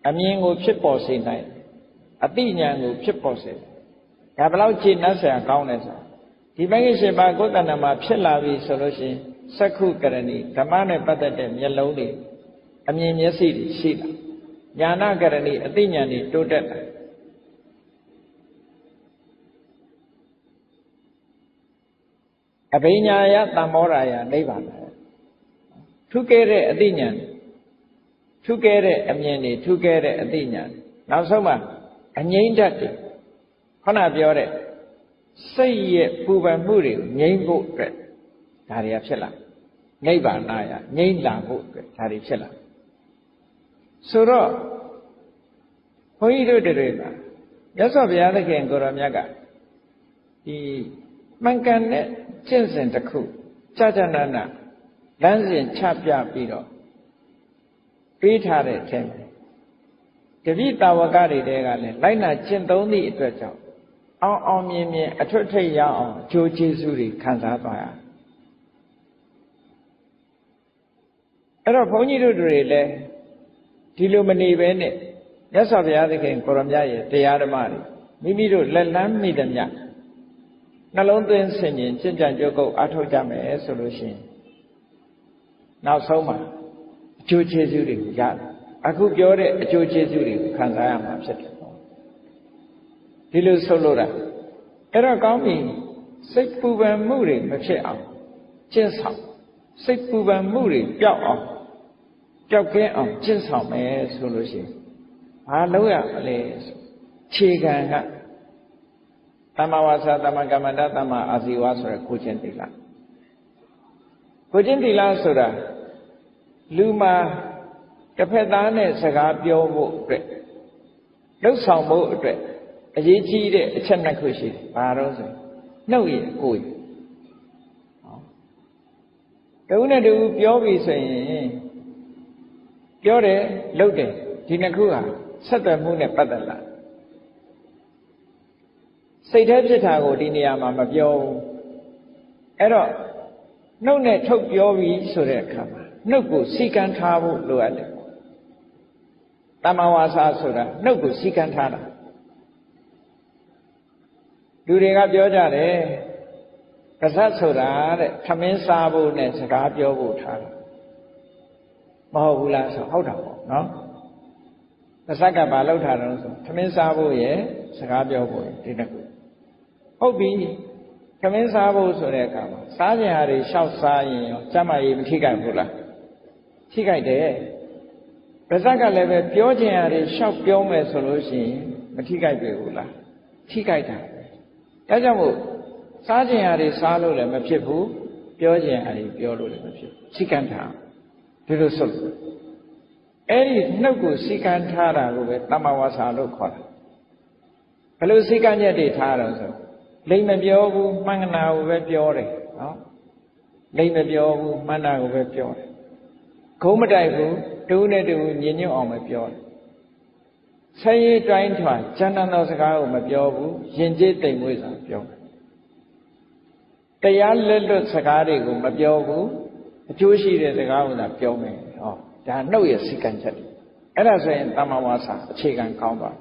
A: အမြင်ကိုဖြစ်ပေါ်စေနိုင်အတိညာဏ်ကိုဖြစ်ပေါ်စေဒါဘယ်လောက်ကြည်နပ်စရာကောင်းလဲဆိုဒီမဂ္ဂင်၈ပါးကိုယ်တဏ္ဍမှာဖြစ်လာပြီဆိုလို့ရှိရင်စက္ခုကရဏီဓမ္မနဲ့ပတ်သက်တဲ့မျက်လုံးတွေအမြင်မျက်စိတွေရှိတာညာနာကရဏီအတိညာဏ်တွေတိုးတက်တာအဘိညာယသံမောရာယနိဗ္ဗာန်ထူးကဲတဲ့အတိညာဏ်ထူးကဲတဲ့အမြင်တွေထူးကဲတဲ့အတိညာဏ်နောက်ဆုံးမှာအငြိမ့်တတ်တယ်ခုနပြောတဲ့စိတ်ရဲ့ပူပန်မှုတွေကိုငြိမ့်ဖို့အတွက်ဒါတွေကဖြစ်လာနိဗ္ဗာန်ယငြိမ့်လာဖို့အတွက်ဒါတွေဖြစ်လာဆိုတော့ဘုန်းကြီးတို့တွေက မြတ်စွာဘုရားသခင်ကိုရောမြတ်ကဒီမှန်ကန်တဲ့ကျင့်စဉ်တစ်ခုကြာကြာနာနာလမ်းစဉ်ချပြပြီးတော့ပေးထားတဲ့အချိန်တပိတာဝကတွေတဲကလည်းလိုက်နာကျင့်သုံးသည့်အတွက်ကြောင့်အောင်မြင်မြင်အထွတ်ထိပ်ရအောင်အကျိုးကျေးဇူးတွေခံစားသွားရအဲ့တော့ဘုန်းကြီးတို့တွေလည်းဒီလိုမနေပဲနဲ့မြတ်စွာဘုရားသခင်ကိုရမြတ်ရဲ့တရားဓမ္မတွေမိမိတို့လက်လန်းမိသမျှနှလုံးသွင်းဆင်ခြင်ကျင့်ကြံကြိုးကုပ်အားထုတ်ကြမယ်ဆိုလို့ရှိရင်နောက်ဆုံးမှာအကျိုးကျေးဇူးတွေကိုရတယ်အခုပြောတဲ့အကျိုးကျေးဇူးတွေကိုခံစားရမှာဖြစ်တယ်ဒီလိုဆိုလို့တာအဲ့တော့ကောင်းပြီစိတ်ပူပန်မှုတွေမဖြစ်အောင်ကျင့်ဆောင်စိတ်ပူပန်မှုတွေပျောက်အောင်ပျောက်ကင်းအောင်ကျင့်ဆောင်မယ်ဆိုလို့ရှိရင်ဘာလုပ်ရမလဲခြေခံကသမ္မာဝါစာသမ္မာကမ္မန္တသမ္မာအာဇီဝဆိုရယ်ကိုချင်းသီလကိုချင်းသီလဆိုတာလူမှာတစ်ဖက်သားနဲ့စကားပြောဖို့အတွက်လှုပ်ဆောင်ဖို့အတွက်အရေးကြီးတဲ့အချက်နှစ်ခုရှိတယ်။ဘာလို့ဆိုနှုတ်ရည်ကိုယ်ရည်။တဦးနဲ့တဦးပြောပြီဆိုရင်ပြောတယ်လုပ်တယ်ဒီနှစ်ခုဟာဆက်သွယ်မှုနဲ့ပတ်သက်လာစိတ်ထဲဖြစ်တာကိုဒီနေရာမှာမပြောဘူး။အဲ့တော့နှုတ်နဲ့ထုတ်ပြောပြီဆိုတဲ့အခါမှာနှုတ်ကိုစီကံထားဖို့လိုအပ်တယ်။တမ္မာဝါစာဆိုတာနှုတ်ကိုစီကံထားတာလူတွေကပြောကြတယ်ပါဇက်ဆိုတာတဲ့ထမင်းစားဖို့နဲ့စကားပြောဖို့ထားတာမဟုတ်ဘူးလားဆိုဟုတ်တာပေါ့နော်ပါဇက်ကဘာလောက်ထားတယ်ဆိုထမင်းစားဖို့ရဲ့စကားပြောဖို့ဒီတစ်ခုဟုတ်ပြီထမင်းစားဖို့ဆိုတဲ့အခါမှာစားကြင်ဟာတွေရှောက်စားရင်ရောကျမကြီးမထိခိုက်ဘူးလားထိခိုက်တယ်ပါဇက်ကလည်းပဲပြောကြင်ဟာတွေရှောက်ပြောမယ်ဆိုလို့ရှိရင်မထိခိုက်ပြီဘူးလားထိခိုက်တာဒါကြောင့်မို့စားခြင်းဟာတွေစားလို့လည်းမဖြစ်ဘူးပြောခြင်းဟာတွေပြောလို့လည်းမဖြစ်ဘူးစိကံထားဒီလိုဆိုလို့အဲ့ဒီနှုတ်ကိုစိကံထားတာကိုပဲတမ္မာဝါစာလို့ခေါ်တာဘယ်လိုစိကံချက်တွေထားတော့ဆိုလိမ့်မပြောဘူးမှန်ကနာကိုပဲပြောတယ်နော်လိမ့်မပြောဘူးမှန်တာကိုပဲပြောတယ်ခုံးမတိုက်ဘူးတူးနဲ့တူညင်ညွတ်အောင်ပဲပြောတယ်ဆဲရဲတိုင်းထွာကျမ်းသောစကားကိုမပြောဘူးယဉ်ကျေးတိမ်မွေးစွာပြောတယ်တရားလက်လွတ်စကားတွေကိုမပြောဘူးအကျိုးရှိတဲ့စကားကိုသာပြောမယ်ဟောဒါနှုတ်ရဲ့စိကံချက်အဲ့ဒါဆိုရင်တမ္မာဝါစာအခြေခံကောင်းသွား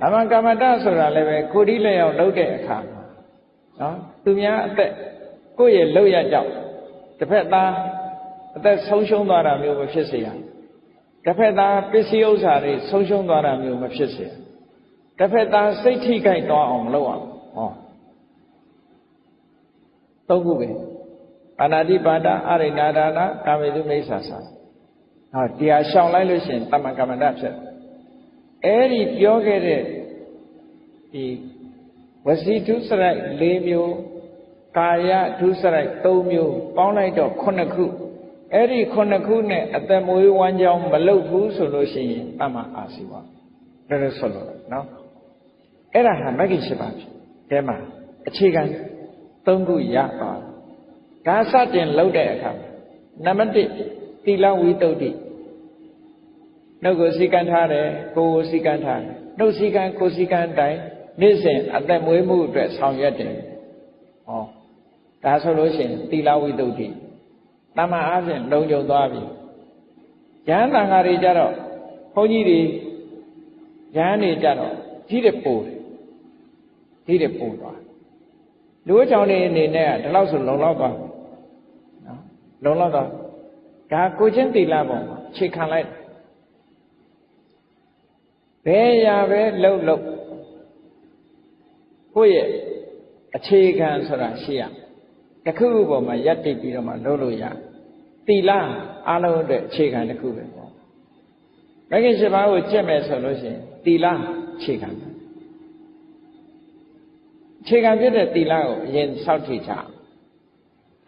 A: သမ္မာကမ္မတဆိုတာလည်းပဲကိုယ်ဒီလက်ရောက်လုပ်တဲ့အခါမှာနော်သူများအသက်ကိုယ့်ရဲ့လုပ်ရကြောင့်တစ်ဖက်သားအသက်ဆုံးရှုံးသွားတာမျိုးမဖြစ်စေရတစ်ဖက်သားပစ္စည်းဥစ္စာတွေဆုံးရှုံးသွားတာမျိုးမဖြစ်စေတစ်ဖက်သားစိတ်ထိခိုက်သွားအောင်မလုပ်အောင်ဟောသုံးခုပဲအာနာတိပါဒအရိဏဒါနကာမေတုမိစ္ဆာစာဟောတရားရှောင်လိုက်လို့ရှိရင်တမ္မာကမ္မန္တဖြစ်အဲ့ဒီပြောခဲ့တဲ့ဒီဝစီဒုစရိုက်၄မျိုးကာယဒုစရိုက်၃မျိုးပေါင်းလိုက်တော့9ခုအဲ့ဒီ9ခုနဲ့အသက်မွေးဝမ်းကြောင်းမလုပ်ဘူးဆိုလို့ရှိရင်တမ္မာအာစီဝဒါလို့ဆိုလို့နော်အဲ့ဒါဟာမဂ္ဂင်၈ပါးဖြစ်တဲမှာအခြေခံ၃ခုရပါဒါစတင်လုပ်တဲ့အခါနံပါတ်1သီလဝိတုဒ္ဓိနှုတ်ကိုစီကံထားတယ်ကိုယ်ကိုစီကံထားတယ်နှုတ်စီကံကိုယ်စီကံတိုင်းနေ့စဉ်အသက်မွေးမှုအတွက်ဆောင်ရွက်တယ်ဟောဒါဆိုလို့ရှိရင်သီလဝိတုဒ္ဓိတမ္မာအားဖြင့်လုံခြုံသွားပြီယဟန်တန်ဃာတွေကြတော့ဘုန်းကြီးတွေယဟန်တွေကြတော့ကြီးတဲ့ပို့တယ်ကြီးတဲ့ပို့သွားလူ့ကြောင့်နေအနေနဲ့ကဒီလောက်ဆိုလုံလောက်သွားနော်လုံလောက်သွားဒါကိုချင်းသီလပုံမှာခြေခံလိုက်ဘယ်ရာပဲလှုပ်ကိုယ့်ရဲ့အခြေခံဆိုတာရှိရတစ်ခုခုပေါ်မှာယက်တိပြီးတော့မှလုပ်လို့ရသီလအားလုံးအတွက်အခြေခံတစ်ခုပဲပေါ့မဂ္ဂင်၈ပါးကိုကျင့်မယ်ဆိုလို့ရှိရင်သီလအခြေခံအခြေခံဖြစ်တဲ့သီလကိုအရင်စောင့်ကြည့်ကြ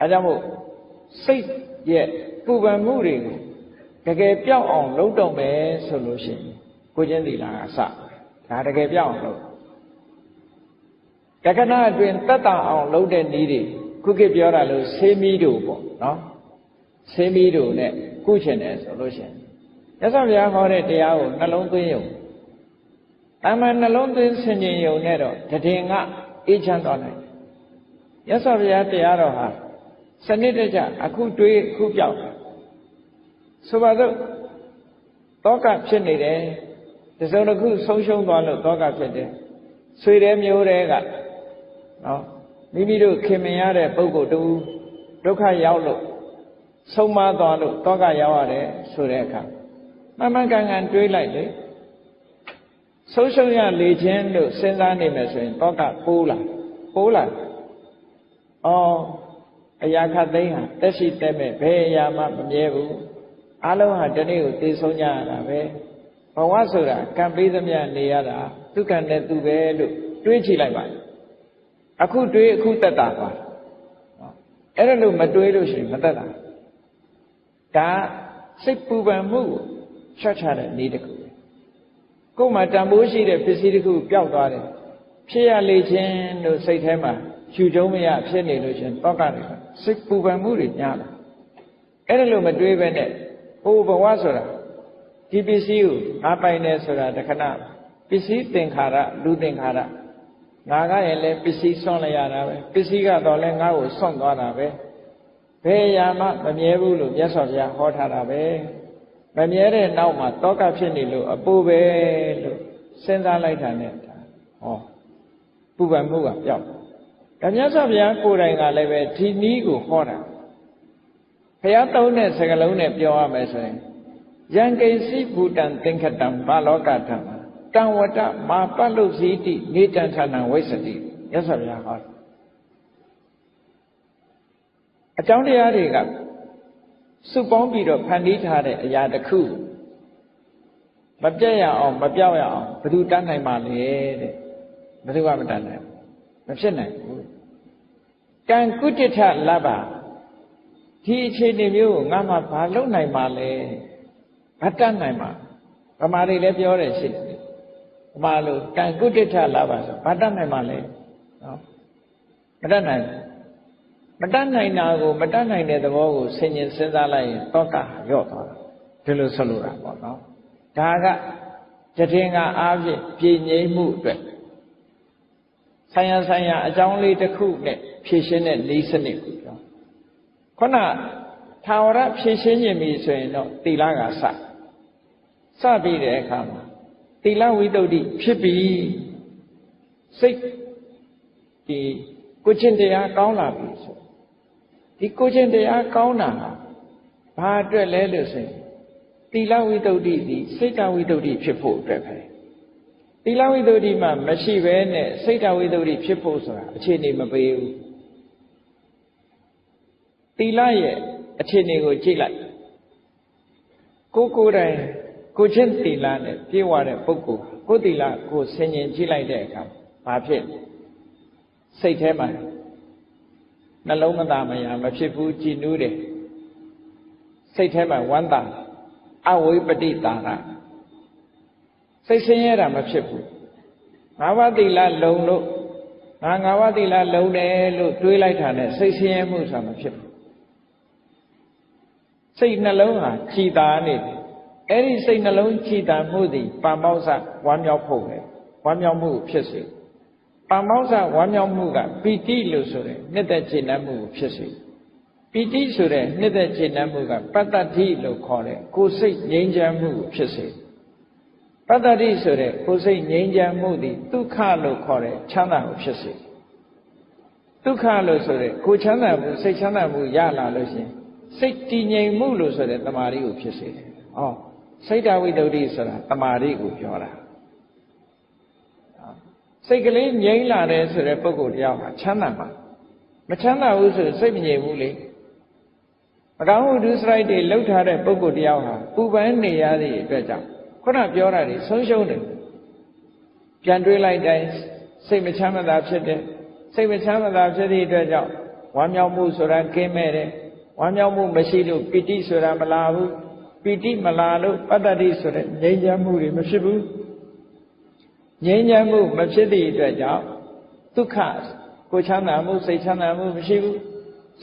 A: အဲကြောင့်မို့စိတ်ရဲ့ပူပန်မှုတွေကိုတကယ်ပြောက်အောင်လုပ်တော့မယ်ဆိုလို့ရှိရင်ကိုချင်းသီလကစ ဒါတကယ်ပြောင်းလို့တက္ကနာအတွင်းတတ်တာအောင်လုပ်တဲ့နည်းတွေခုခေတ်ပြောတာလို့ဆေးမီးတို့ပေါ့နော်ဆေးမီးတို့နဲ့ကုချင်တယ်ဆိုလို့ရှိရင်မြတ်စွာဘုရားဟောတဲ့တရားကိုနှလုံးသွင်းရုံအမှန်နှလုံးသွင်းဆင်ခြင်ရုံနဲ့တော့တည်ငါအေးချမ်းသွားနိုင်တယ်မြတ်စွာဘုရားတရားတော်ဟာစနစ်တကျအခုတွေးအခုပြောက်ဆိုပါတော့တောကဖြစ်နေတယ်တစုံတစ်ခုဆုံးရှုံးသွားလို့တောကဖြစ်တယ်ဆွေတဲ့မျိုးတွေကနော်မိမိတို့ခင်မင်ရတဲ့ပုဂ္ဂိုလ်တူဒုက္ခရောက်လို့ဆုံးမသွားလို့တောကရောက်ရတယ်ဆိုတဲ့အခါမှန်မှန်ကန်ကန်တွေးလိုက်လေဆုံးရှုံးရလေခြင်းလို့စဉ်းစားနေမယ်ဆိုရင်တောကပိုးလာအော်အရာခတ်သိမ်းဟာတက်ရှိတက်မဲ့ဘယ်အရာမှမမြဲဘူးအလုံးဟာဒီနေ့ကိုသိဆုံးကြရတာပဲဘဝဆိုတာကံပေးသမျှနေရတာဒုက္ခနဲ့သူပဲလို့တွေးကြည့်လိုက်ပါအခုတွေးအခုတက်တာပါအဲ့ဒါလို့မတွေးလို့ရှိရင်မတက်တာဒါစိတ်ပူပန်မှုကိုချွတ်ချတဲ့နည်းတစ်ခုကိုယ်မှာတန်ဖိုးရှိတဲ့ပစ္စည်းတစ်ခုပျောက်သွားတယ်ဖြစ်ရလေခြင်းလို့စိတ်ထဲမှာယူကျုံမရဖြစ်နေလို့ရှင်တောကတွေစိတ်ပူပန်မှုတွေညားလာအဲ့ဒါလို့မတွေးပဲနဲ့ဟိုဘဝဆိုတာဒီပစ္စည်းကိုငါပိုင်တယ်ဆိုတာတခဏပစ္စည်းသင်္ခါရလူသင်္ခါရငါကရင်လည်းပစ္စည်းဆွန့်လိုက်ရတာပဲပစ္စည်းကတော့လည်းငါ့ကိုဆွန့်သွားတာပဲဘယ်ရာမှမမြဲဘူးလို့မြတ်စွာဘုရားဟောထားတာပဲမမြဲတဲ့နောက်မှာတောကဖြစ်နေလို့အပူပဲလို့စဉ်းစားလိုက်တာနဲ့ဟောပူပန်မှုကပျောက်ဒါမြတ်စွာဘုရားကိုယ်တိုင်ကလည်းပဲဒီနည်းကိုဟောတာဘုရားသုံးတဲ့စကားလုံးနဲ့ပြောရမယ်ဆိုရင်ယံကိစီဘူတံသင်္ခတံဘာလောကဓမ္မတံဝတ္တမာပလုဇီတိနေတံဌာနံဝိသတိမြတ်စွာဘုရားဟောအကြောင်းတရားတွေကစုပေါင်းပြီးတော့ဖန်တီးထားတဲ့အရာတစ်ခုမပြတ်ရအောင်မပြောက်ရအောင်ဘယ်သူတတ်နိုင်ပါလဲတဲ့ဘယ်သူမှမတတ်နိုင်ဘူးမဖြစ်နိုင်ဘူးကံကုဋ္ဌထလဘ္ဗဒီအခြေအနေမျိုးကိုငါမှဘာလုပ်နိုင်ပါလဲဘာတတ်နိုင်မှာဗမာတွေလည်းပြောတယ်ရှိတယ်ဗမာလိုကံကုဋ္ဌထလဘ္ဗဆိုဘာတတ်နိုင်မှာလဲနော်မတတ်နိုင်ဘူးမတတ်နိုင်တာကိုမတတ်နိုင်တဲ့သဘောကိုဆင်ញင်စဉ်းစားလိုက်ရင်တောကရော့သွားတာဒီလိုဆိုလိုတာပေါ့နော်ဒါကတည်ငါအားဖြင့်ပြည့်ငြိမ်းမှုအတွက်ဆိုင်ရာအကြောင်းလေးတစ်ခုနဲ့ဖြည့်ရှင်းတဲ့နည်းစနစ်ကိုပြောခုနထာဝရဖြည့်ရှင်းခြင်းပြီဆိုရင်တော့သီလကစပြီးတဲ့အခါမှာသီလဝိတ္တုဖြစ်ပြီးစိတ်ဒီကိုချင်းတရားကောင်းလာပြီဆိုဒီကိုချင်းတရားကောင်းတာဘာအတွက်လဲလို့ဆိုရင်သီလဝိတ္တုဒီစိတ်တဝိတ္တုဖြစ်ဖို့အတွက်ပဲသီလဝိတ္တုမှမရှိဘဲနဲ့စိတ်တဝိတ္တုဖြစ်ဖို့ဆိုတာအခြေအနေမပေးဘူးသီလရဲ့အခြေအနေကိုကြည့်လိုက်ကိုယ်တိုင်ကိုချင်းသီလနဲ့ပြေဝတဲ့ပုဂ္ဂိုလ်ကိုသီလကိုဆင်ញင်ကြည့်လိုက်တဲ့အခါဘာဖြစ်စိတ်ထဲမှာနှလုံးမသားမရမဖြစ်ဘူးကြည်နူးတယ်စိတ်ထဲမှာဝမ်းသာအဝိပတိတာရစိတ်ဆင်းရဲတာမဖြစ်ဘူးငါးပါးသီလလုံလို့ငါးပါးသီလလုံတယ်လို့တွေးလိုက်တာနဲ့စိတ်ဆင်းရဲမှုဆိုတာမဖြစ်ဘူးစိတ်နှလုံးဟာကြည်သာနေတယ်အဲ့ဒီစိတ်နှလုံးကြည်သာမှုသည်ပံမောက္ခဝမ်းမြောက်ဖို့ပဲဝမ်းမြောက်မှုဖြစ်စေပံမောက္ခဝမ်းမြောက်မှုကပီတိလို့ဆိုတဲ့နှစ်သက်ကျေနပ်မှုကိုဖြစ်စေပီတိဆိုတဲ့နှစ်သက်ကျေနပ်မှုကပတ္တတိလို့ခေါ်တဲ့ကိုယ်စိတ်ငြိမ်းချမ်းမှုကိုဖြစ်စေပတ္တတိဆိုတဲ့ကိုယ်စိတ်ငြိမ်းချမ်းမှုသည်ဒုက္ခလို့ခေါ်တဲ့ချမ်းသာကိုဖြစ်စေဒုက္ခလို့ဆိုတဲ့ကိုယ်ချမ်းသာမှုစိတ်ချမ်းသာမှုရလာလို့ရှိရင်စိတ်တည်ငြိမ်မှုလို့ဆိုတဲ့တမာရီကိုဖြစ်စေတယ်။ဩစိတ်တဝိတ္တုဆိုတာတမာရီကိုပြောတာ။စိတ်ကလေးငြိမ်လာတယ်ဆိုတဲ့ပုဂ္ဂိုလ်တရားမှာချမ်းသာမှာမချမ်းသာဘူးဆိုစိတ်မငြိမ်ဘူးလေ။မကောင်းမှုဒုစရိုက်တွေလှုပ်ထားတဲ့ပုဂ္ဂိုလ်တရားဟာပူပန်နေရတဲ့အတွက်ကြောင့်ခုနပြောတာတွေဆုံးရှုံးတယ်။ပြန်တွေးလိုက်တိုင်းစိတ်မချမ်းသာဖြစ်တယ်။စိတ်မချမ်းသာဖြစ်တဲ့အတွက်ကြောင့်ဝမ်းမြောက်မှုဆိုတာကင်းမဲ့တယ်ဝမ်းမြောက်မှုမရှိလို့ပီတိဆိုတာမလာဘူးပီတိမလာလို့ပတ္တတိဆိုတဲ့ငြိမ်းချမ်းမှုတွေမဖြစ်ဘူး ငြိမ်းချမ်းမှုမဖြစ်သည့်အတွက်ကြောင့်ဒုက္ခကိုချမ်းသာမှုစိတ်ချမ်းသာမှုမရှိဘူး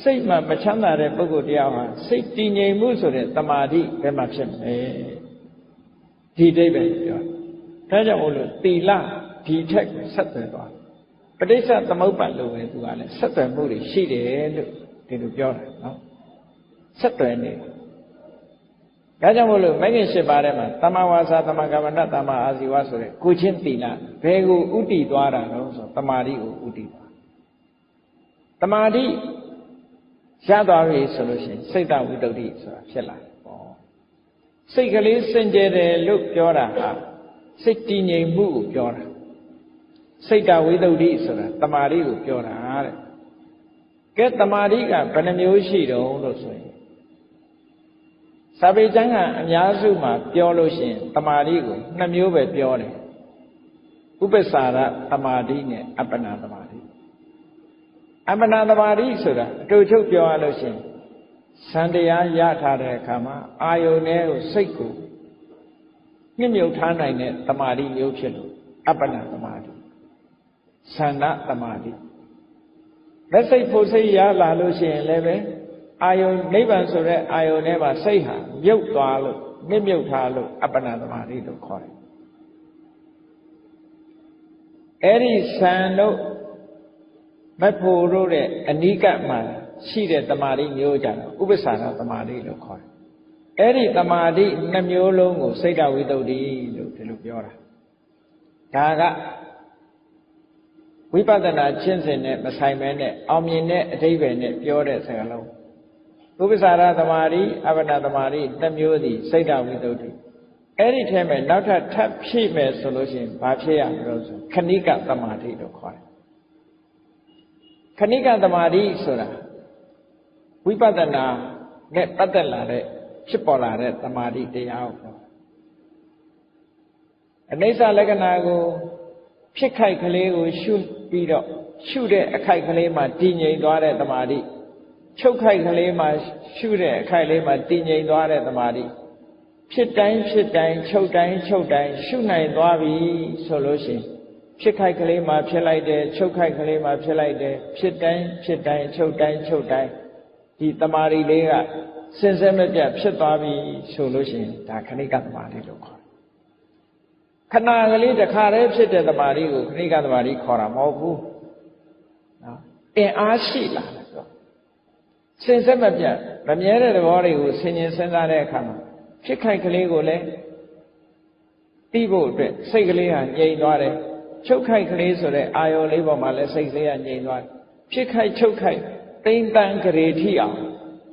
A: စိတ်မှမချမ်းသာတဲ့ပုဂ္ဂိုလ်တရားဟာစိတ်တည်ငြိမ်မှုဆိုတဲ့တမာတိဘယ်မှာဖြစ်မလဲဒီအိဗယ်ပြောဒါကြောင့်မို့လို့သီလဒီထက်ဆက်သွယ်သွားပဋိစ္စသမုပ္ပါဒ်လို့ပဲသူကလည်းဆက်သွယ်မှုတွေရှိတယ်လို့ဒီလိုပြောတာနော်ဆက်သွယ်နေဒါကြောင့်မို့လို့မဂ္ဂင်၈ပါးထဲမှာတမ္မာဝါစာတမ္မာကမ္မန္တတမ္မာအာဇီဝဆိုတဲ့ကိုချင်းသီလဘယ်ကိုဥတည်သွားတာလဲဆိုတမာတိကိုဥတည်သွားတမာတိရသွားပြီဆိုလို့ရှိရင်စိတ်တဝိတ္တုဆိုတာဖြစ်လာတယ်ပေါ့စိတ်ကလေးစင်ကြယ်တယ်လို့ပြောတာဟာစိတ်တည်ငြိမ်မှုကိုပြောတာစိတ်တဝိတ္တုဆိုတာတမာတိကိုပြောတာတဲ့ကဲတမာတိကဘယ်နှမျိုးရှိတုံးလို့ဆိုရင်စာပေကျမ်းကအများစုမှာပြောလို့ရှိရင်တမာတိကို2မျိုးပဲပြောတယ်ဥပ္ပစာရတမာတိနဲ့အပ္ပနာတမာတိအပ္ပနာတမာတိဆိုတာအတူချုပ်ပြောရလို့ရှိရင်စံတရားရထားတဲ့အခါမှာအာယုန်နဲ့ကိုစိတ်ကိုညှိမြုပ်ထားနိုင်တဲ့တမာတိမျိုးဖြစ်လို့အပ္ပနာတမာတိသန္တာတမာတိလက်စိတ်ဖို့စိတ်ရလာလို့ရှိရင်လည်းပဲအာယုန်နိဗ္ဗာန်ဆိုတဲ့အာယုန်ထဲမှာစိတ်ဟာမြုပ်သွားလို့မြုပ်ထားလို့အပ္ပနာတမာတိလို့ခေါ်တယ်အဲ့ဒီသံတို့မဖို့တို့တဲ့အနိကမှာရှိတဲ့တမာတိမျိုးကြတော့ဥပ္ပစာရတမာတိလို့ခေါ်တယ်အဲ့ဒီတမာတိ2မျိုးလုံးကိုစိတ်တဝိတ္တုလို့ဒီလိုပြောတာဒါကဝိပဿနာကျင့်စဉ်နဲ့မဆိုင်မဲနဲ့အောင်မြင်တဲ့အဓိပ္ပာယ်နဲ့ပြောတဲ့စကားလုံးဥပ္ပစာရတမာတိအပ္ပနာတမာတိ2မျိုးသည်စိတ်တဝိတ္တုအဲ့ဒီထဲမှာနောက်ထပ်ထပ်ဖြည့်မယ်ဆိုလို့ရှိရင်ဘာဖြစ်ရမလို့ဆိုခဏိကတမာတိလို့ခေါ်တယ်ခဏိကတမာတိဆိုတာဝိပဿနာနဲ့ပတ်သက်လာတဲ့ဖြစ်ပေါ်လာတဲ့တမာတိတရားကိုအနိစ္စလက္ခဏာကိုဖြစ်ခိုက်ကလေးကိုရှုပြီးတော့ရှုတဲ့အခိုက်ကလေးမှာတည်ငြိမ်သွားတဲ့တမာတိချုပ်ခိုက်ကလေးမှာရှုတဲ့အခိုက်လေးမှာတည်ငြိမ်သွားတဲ့တမာတိဖြစ်တိုင်းဖြစ်တိုင်းချုပ်တိုင်းချုပ်တိုင်းရှုနိုင်သွားပြီဆိုလို့ရှိရင်ဖြစ်ခိုက်ကလေးမှာဖြစ်လိုက်တယ်ချုပ်ခိုက်ကလေးမှာဖြစ်လိုက်တယ်ဖြစ်တိုင်းဖြစ်တိုင်းချုပ်တိုင်းချုပ်တိုင်းဒီတမာတိလေးကစင်စစ်မပြတ်ဖြစ်သွားပြီဆိုလို့ရှိရင်ဒါခဏိကတမာတိလို့ခေါ်တယ်ခဏကလေးတစ်ခါတည်းဖြစ်တဲ့တမာတိကိုခဏိကတမာတိခေါ်တာမဟုတ်ဘူးနော်အင်အားရှိလာတယ်ဆိုစင်စစ်မပြတ်မမြဲတဲ့သဘောတွေကိုဆင်ញင်စဉ်းစားတဲ့အခါမှာဖြစ်ခိုက်ကလေးကိုလည်းသိဖို့အတွက်စိတ်ကလေးဟာငြိမ်သွားတယ်ချုပ်ခိုက်ကလေးဆိုတဲ့အာယုံလေးပေါ်မှာလည်းစိတ်ကလေးကငြိမ်သွားတယ်ဖြစ်ခိုက်ချုပ်ခိုက်တိမ်တန်ကြရေထိအောင်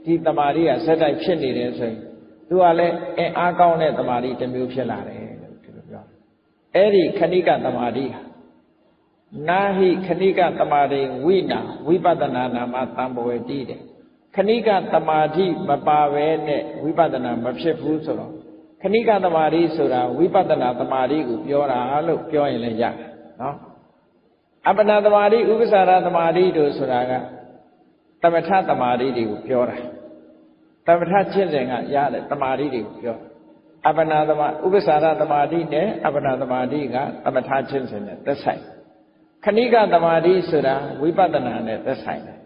A: ဒီတမာတိကဇက်တိုက်ဖြစ်နေတယ်ဆိုရင်သူကလည်းအင်အားကောင်းတဲ့တမာတိတစ်မျိုးဖြစ်လာတယ်လို့ဒီလိုပြောအဲ့ဒီခဏိကတမာတိဟာနာဟိခဏိကတမာတိဝိနာဝိပဿနာနာမသံဘဝတိတဲ့ခဏိကတမာတိမပါဘဲနဲ့ဝိပဿနာမဖြစ်ဘူးဆိုတော့ခဏိကတမာတိဆိုတာဝိပဿနာတမာတိကိုပြောတာလို့ပြောရင်လည်းရတယ်နော်အပ္ပနာတမာတိဥပ္ပစာရတမာတိတို့ဆိုတာကသမထတမာတိတွေကိုပြောတာသမထကျင့်စဉ်ကရတဲ့တမာတိတွေကိုပြောအပ္ပနာတမာဥပ္ပစာရတမာတိနဲ့အပ္ပနာတမာတိကသမထကျင့်စဉ်နဲ့သက်ဆိုင်ခဏိကတမာတိဆိုတာဝိပဿနာနဲ့သက်ဆိုင်တယ်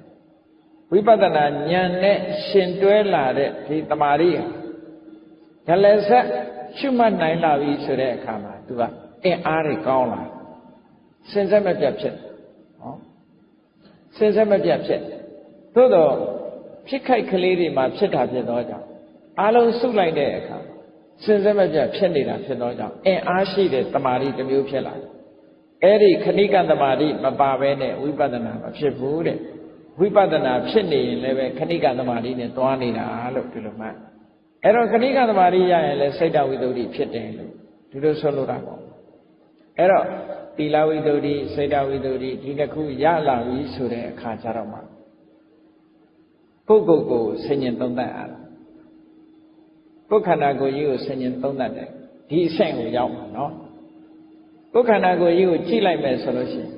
A: ဝိပဿနာဉာဏ်နဲ့ရှင်တွဲလာတဲ့ဒီတမာတိဟာဒလဆက်ရှုမှတ်နိုင်လာပြီဆိုတဲ့အခါမှာသူကအင်အားတွေကောင်းလာစင်စစ်မပြတ်ဖြစ်ဟောစင်စစ်မပြတ်ဖြစ်သို့တော့ဖြစ်ခိုက်ကလေးတွေမှာဖြစ်တာဖြစ်တော့ကြောင့်အားလုံးစုလိုက်တဲ့အခါစင်စစ်မပြတ်ဖြစ်နေတာဖြစ်တော့ကြောင့်အင်အားရှိတဲ့တမာတိတစ်မျိုးဖြစ်လာတယ်အဲ့ဒီခဏိကတမာတိမပါဘဲနဲ့ဝိပဿနာမဖြစ်ဘူးတဲ့ဝိပဿနာဖြစ်နေရင်လည်းပဲခဏိကတမာတိနဲ့တွားနေတာလို့ဒီလိုမှအဲ့တော့ခဏိကတမာတိရရင်လည်းစိတ်တဝိတ္တုဖြစ်တယ်လို့ဒီလိုဆိုလိုတာပေါ့အဲ့တော့သီလဝိတ္တုစိတ်တဝိတ္တုဒီတစ်ခုရလာပြီဆိုတဲ့အခါကျတော့မှကိုယ့်ကိုယ်ဆင်ញင်သုံးသပ်ရတာကိုယ်ခန္ဓာကိုယ်ကြီးကိုဆင်ញင်သုံးသပ်တယ်ဒီအဆင့်ကိုရောက်မှာနော်ကိုယ်ခန္ဓာကိုယ်ကြီးကိုကြည့်လိုက်မယ်ဆိုလို့ရှိရင်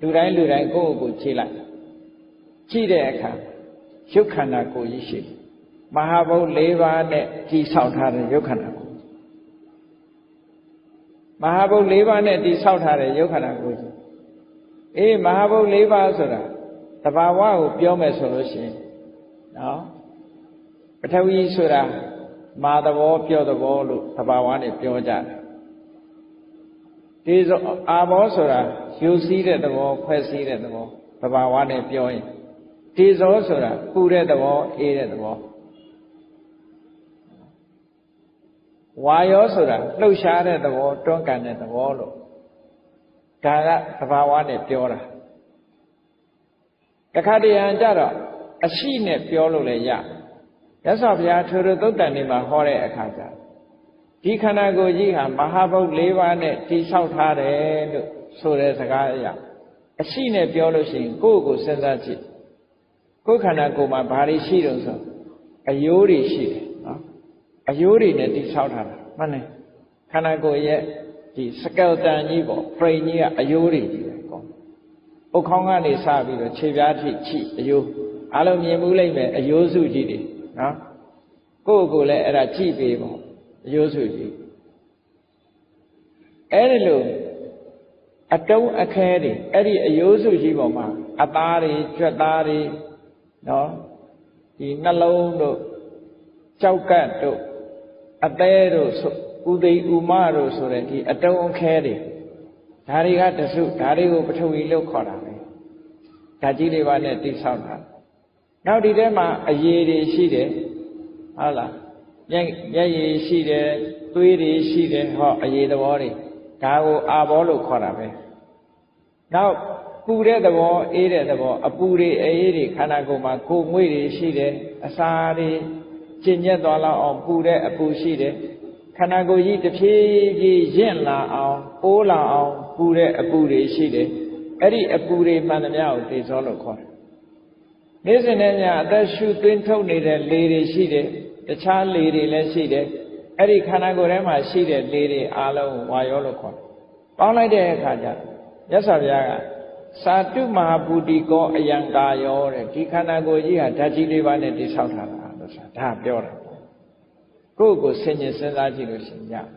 A: လူတိုင်းကိုယ့်ကိုယ်ကြည့်လိုက်ကြည့်တဲ့အခါရုပ်ခန္ဓာကိုယ်ကြီးရှိမဟာဘုတ်၄ပါးနဲ့ကြည်ဆောင်ထားတဲ့ရုပ်ခန္ဓာကိုယ် မဟာဘုတ်၄ပါးနဲ့တိဆောက်ထားတဲ့ယုတ်ခန္ဓာကိုယ်ကြီးအေးမဟာဘုတ်၄ပါးဆိုတာတဘာဝကိုပြောမယ်ဆိုလို့ရှိရင်နော်ပထဝီဆိုတာမာသဘောပြောသဘောလို့တဘာဝနဲ့ပြောကြတယ်ဒီဆိုအာဘောဆိုတာယူစည်းတဲ့သဘောဖွဲ့စည်းတဲ့သဘောတဘာဝနဲ့ပြောရင်ဒီဇောဆိုတာပူတဲ့သဘောအေးတဲ့သဘောဝါယောဆိုတာလှုပ်ရှားတဲ့သဘောတွန်းကန်တဲ့သဘောလို့ဒါကသဘာဝနဲ့ပြောတာတခါတရံကြတော့အရှိနဲ့ပြောလို့လည်းရမြတ်စွာဘုရားထိုသုတ်တန်နေမှာဟောတဲ့အခါကျဒီခန္ဓာကိုယ်ကြီးဟာမဟာဘုတ်၄ပါးနဲ့တိဆောက်ထားတယ်လို့ဆိုတဲ့စကားအရအရှိနဲ့ပြောလို့ရှိရင်ကိုယ့်ကိုစဉ်းစားကြည့်ကိုယ်ခန္ဓာကိုယ်မှာဘာတွေရှိတုံးဆိုအယိုးတွေရှိတယ်နော်အယိုးတွေနဲ့တိဆောက်ထားတာမှန်တယ်ခန္ဓာကိုယ်ရဲ့ဒီစကယ်တန်ကြီးပေါ့ frame ကြီးကအယိုးတွေကြီးပဲကောဥခေါင်းကနေစပြီးတော့ခြေပြားထိချိအယိုးအားလုံးမြင်မှုလိုက်မယ်အယိုးစုကြီးတွေနော်ကိုယ့်ကိုယ်လည်းအဲ့ဒါကြည့်ပေးပေါ့အယိုးစုကြီးအဲ့ဒီလိုအတုံးအခဲတွေအဲ့ဒီအယိုးစုကြီးပေါ်မှာအသားတွေကြွက်သားတွေနော်ဒီနှလုံးတို့ကြောက်ကတ်တို့အသေးတို့ဥသိဥမတို့ဆိုတဲ့ဒီအတုံးအခဲတွေဒါတွေကတစုဒါတွေကိုပထဝီလို့ခေါ်တာပဲဓာတ်ကြီးလေးပါးနဲ့တိဆောက်တာနောက်ဒီထဲမှာအရည်တွေရှိတယ်ဟုတ်လားမျက်ရည်ရှိတယ်သွေးတွေရှိတယ်ဟောအရည်သဘောတွေဒါကိုအာဘောလို့ခေါ်တာပဲနောက်ပူတဲ့သဘောအေးတဲ့သဘောအပူတွေအေးတွေခန္ဓာကိုယ်မှာကိုယ်ငွေ့တွေရှိတယ်အစာတွေကျဉ်ညက်သွားလောက်အောင်ပူတဲ့အပူရှိတယ်ခန္ဓာကိုယ်ကြီးတစ်ဖြည်းဖြည်းရင့်လာအောင်အိုးလာအောင်ပူတဲ့အပူတွေရှိတယ်အဲ့ဒီအပူတွေမှန်သမျှကိုတေဇောလို့ခေါ်တယ်နေ့စဉ်နဲ့ညအသက်ရှူသွင်းထုတ်နေတဲ့လေတွေရှိတယ်တခြားလေတွေလည်းရှိတယ်အဲ့ဒီခန္ဓာကိုယ်ထဲမှာရှိတဲ့လေတွေအားလုံးဝါယောလို့ခေါ်တယ်ပေါင်းလိုက်တဲ့အခါကျမြတ်စွာဘုရားကသာတုမဟာဘူတိကောအယံကာယောတဲ့ဒီခန္ဓာကိုယ်ကြီးဟာဓာတ်ကြီးလေးပါးနဲ့တိဆောက်ထားတာလို့ဆိုတာဒါပြောတာကိုယ့်ကိုဆင်ញင်စဉ်းစားကြည့်လို့ရှိရင်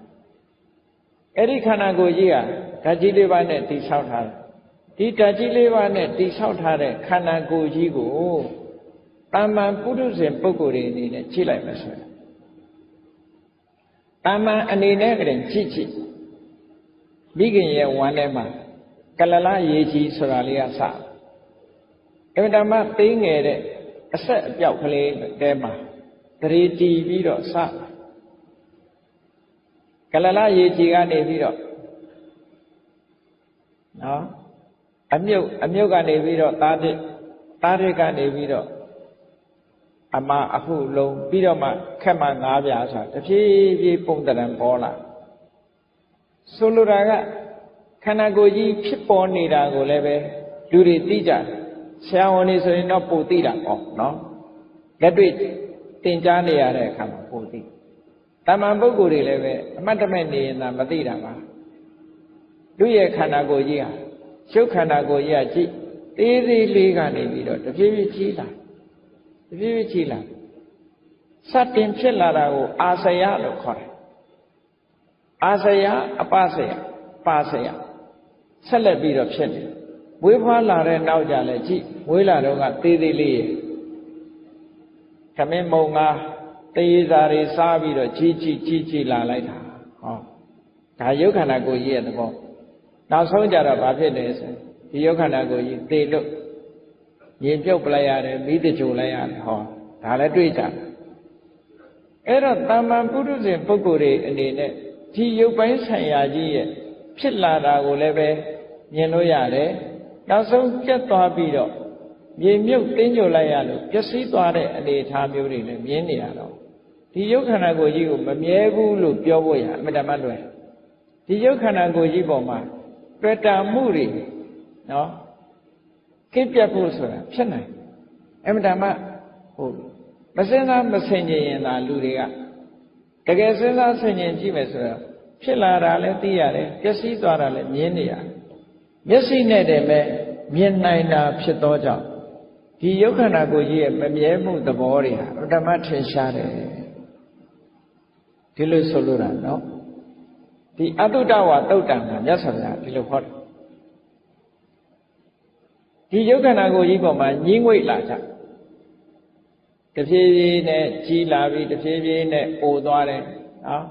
A: အဲ့ဒီခန္ဓာကိုယ်ကြီးဟာဓာတ်ကြီးလေးပါးနဲ့တိဆောက်ထားတယ်ဒီဓာတ်ကြီးလေးပါးနဲ့တိဆောက်ထားတဲ့ခန္ဓာကိုယ်ကြီးကိုတာမန်ပုထုဇဉ်ပုဂ္ဂိုလ်တွေအနေနဲ့ကြည့်လိုက်မယ်ဆိုရင်တာမန်အနေနဲ့ကလည်းကြည့်ကြည့်မိခင်ရဲ့ဝမ်းထဲမှာကလလရေကြီးဆိုတာလေးကစအမှန်တမ်းသိငယ်တဲ့အဆက်အပြောက်ကလေးတဲမှာတရေတီးပြီးတော့စကလလရေကြီးကနေပြီးတော့နော်အမြုပ်ကနေပြီးတော့သားတစ်ကနေပြီးတော့အမအခုလုံးပြီးတော့မှခက်မှ၅ပြားဆိုတာတဖြည်းဖြည်းပုံတရံပေါ်လာဆိုလိုတာကခန္ဓာကိုယ်ကြီးဖြစ်ပေါ်နေတာကိုလည်းပဲလူတွေသိကြတယ်ဆရာဝန်တွေဆိုရင်တော့ပိုသိတာပေါ့နော်လက်တွေ့သင်ကြားနေရတဲ့အခါမှာပိုသိတာမန်ပုဂ္ဂိုလ်တွေလည်းပဲအမှတ်တမဲ့နေရင်သာမသိတာပါလူရဲ့ခန္ဓာကိုယ်ကြီးဟာရှုပ်ခန္ဓာကိုယ်ကြီးကကြည့်သေးလေးကနေပြီးတော့တဖြည်းဖြည်းကြီးလာတဖြည်းဖြည်းကြီးလာစတင်ဖြစ်လာတာကိုအာစယလို့ခေါ်တယ်အာစယအပစယပါစယဆက်လက်ပြီးတော့ဖြစ်တယ်မွေးဖွားလာတဲ့နောက်ကြလဲကြည့်မွေးလာတော့ကသေးသေးလေးရဲ့ခမင်းမုံငါတေးစာတွေစားပြီးတော့ကြီးလာလိုက်တာဟောဒါယုတ်ခန္ဓာကိုယ်ကြီးရဲ့သဘောနောက်ဆုံးကြတော့ဘာဖြစ်လဲဆိုဒီယုတ်ခန္ဓာကိုယ်ကြီးသေလို့ရေပြုတ်ပလိုက်ရတယ်မိတကြိုလိုက်ရတယ်ဟောဒါလည်းတွေ့ကြတယ်အဲ့တော့တမ္မာပုထုဇဉ်ပုဂ္ဂိုလ်တွေအနေနဲ့ဒီယုတ်ပိုင်းဆိုင်ရာကြီးရဲ့ဖြစ်လာတာကိုလည်းပဲမြင်လို့ရတယ်နောက်ဆုံးပြတ်သွားပြီးတော့မြေမြုပ်တင်းညိုလိုက်ရလို့ပျက်စီးသွားတဲ့အနေအထားမျိုးတွေလည်းမြင်နေရတော့ဒီယုတ်ခန္ဓာကိုယ်ကြီးကိုမမြဲဘူးလို့ပြောဖို့ရအမှန်တမ်းလွယ်ဒီယုတ်ခန္ဓာကိုယ်ကြီးပေါ်မှာတွေ့တာမှုတွေနော်ကိပြတ်ဖို့ဆိုတာဖြစ်နိုင်အမှန်တမ်းဟုတ်မစင်စားမဆင်ခြင်ရင်သာလူတွေကတကယ်စဉ်းစားဆင်ခြင်ကြည့်မယ်ဆိုတော့ဖြစ်လာတာလည်းသိရတယ်ပျက်စီးသွားတာလည်းမြင်နေရတယ်မျက်စိနဲ့တည်းပဲမြင်နိုင်တာဖြစ်သောကြောင့်ဒီယုတ်ခန္ဓာကိုယ်ကြီးရဲ့မမြဲမှုသဘောတွေဟာဓမ္မထင်ရှားတယ်ဒီလိုဆိုလိုတာနော် ဒီအတုတဝါတုတ်တံမှာမြတ်စွာဘုရားဒီလိုဟောတယ်ဒီယုတ်ခန္ဓာကိုယ်ကြီးပေါ်မှာညှင်းငွေ့လာကြတဖြည်းဖြည်းနဲ့ကြီးလာပြီးတဖြည်းဖြည်းနဲ့အိုသွားတယ်နော်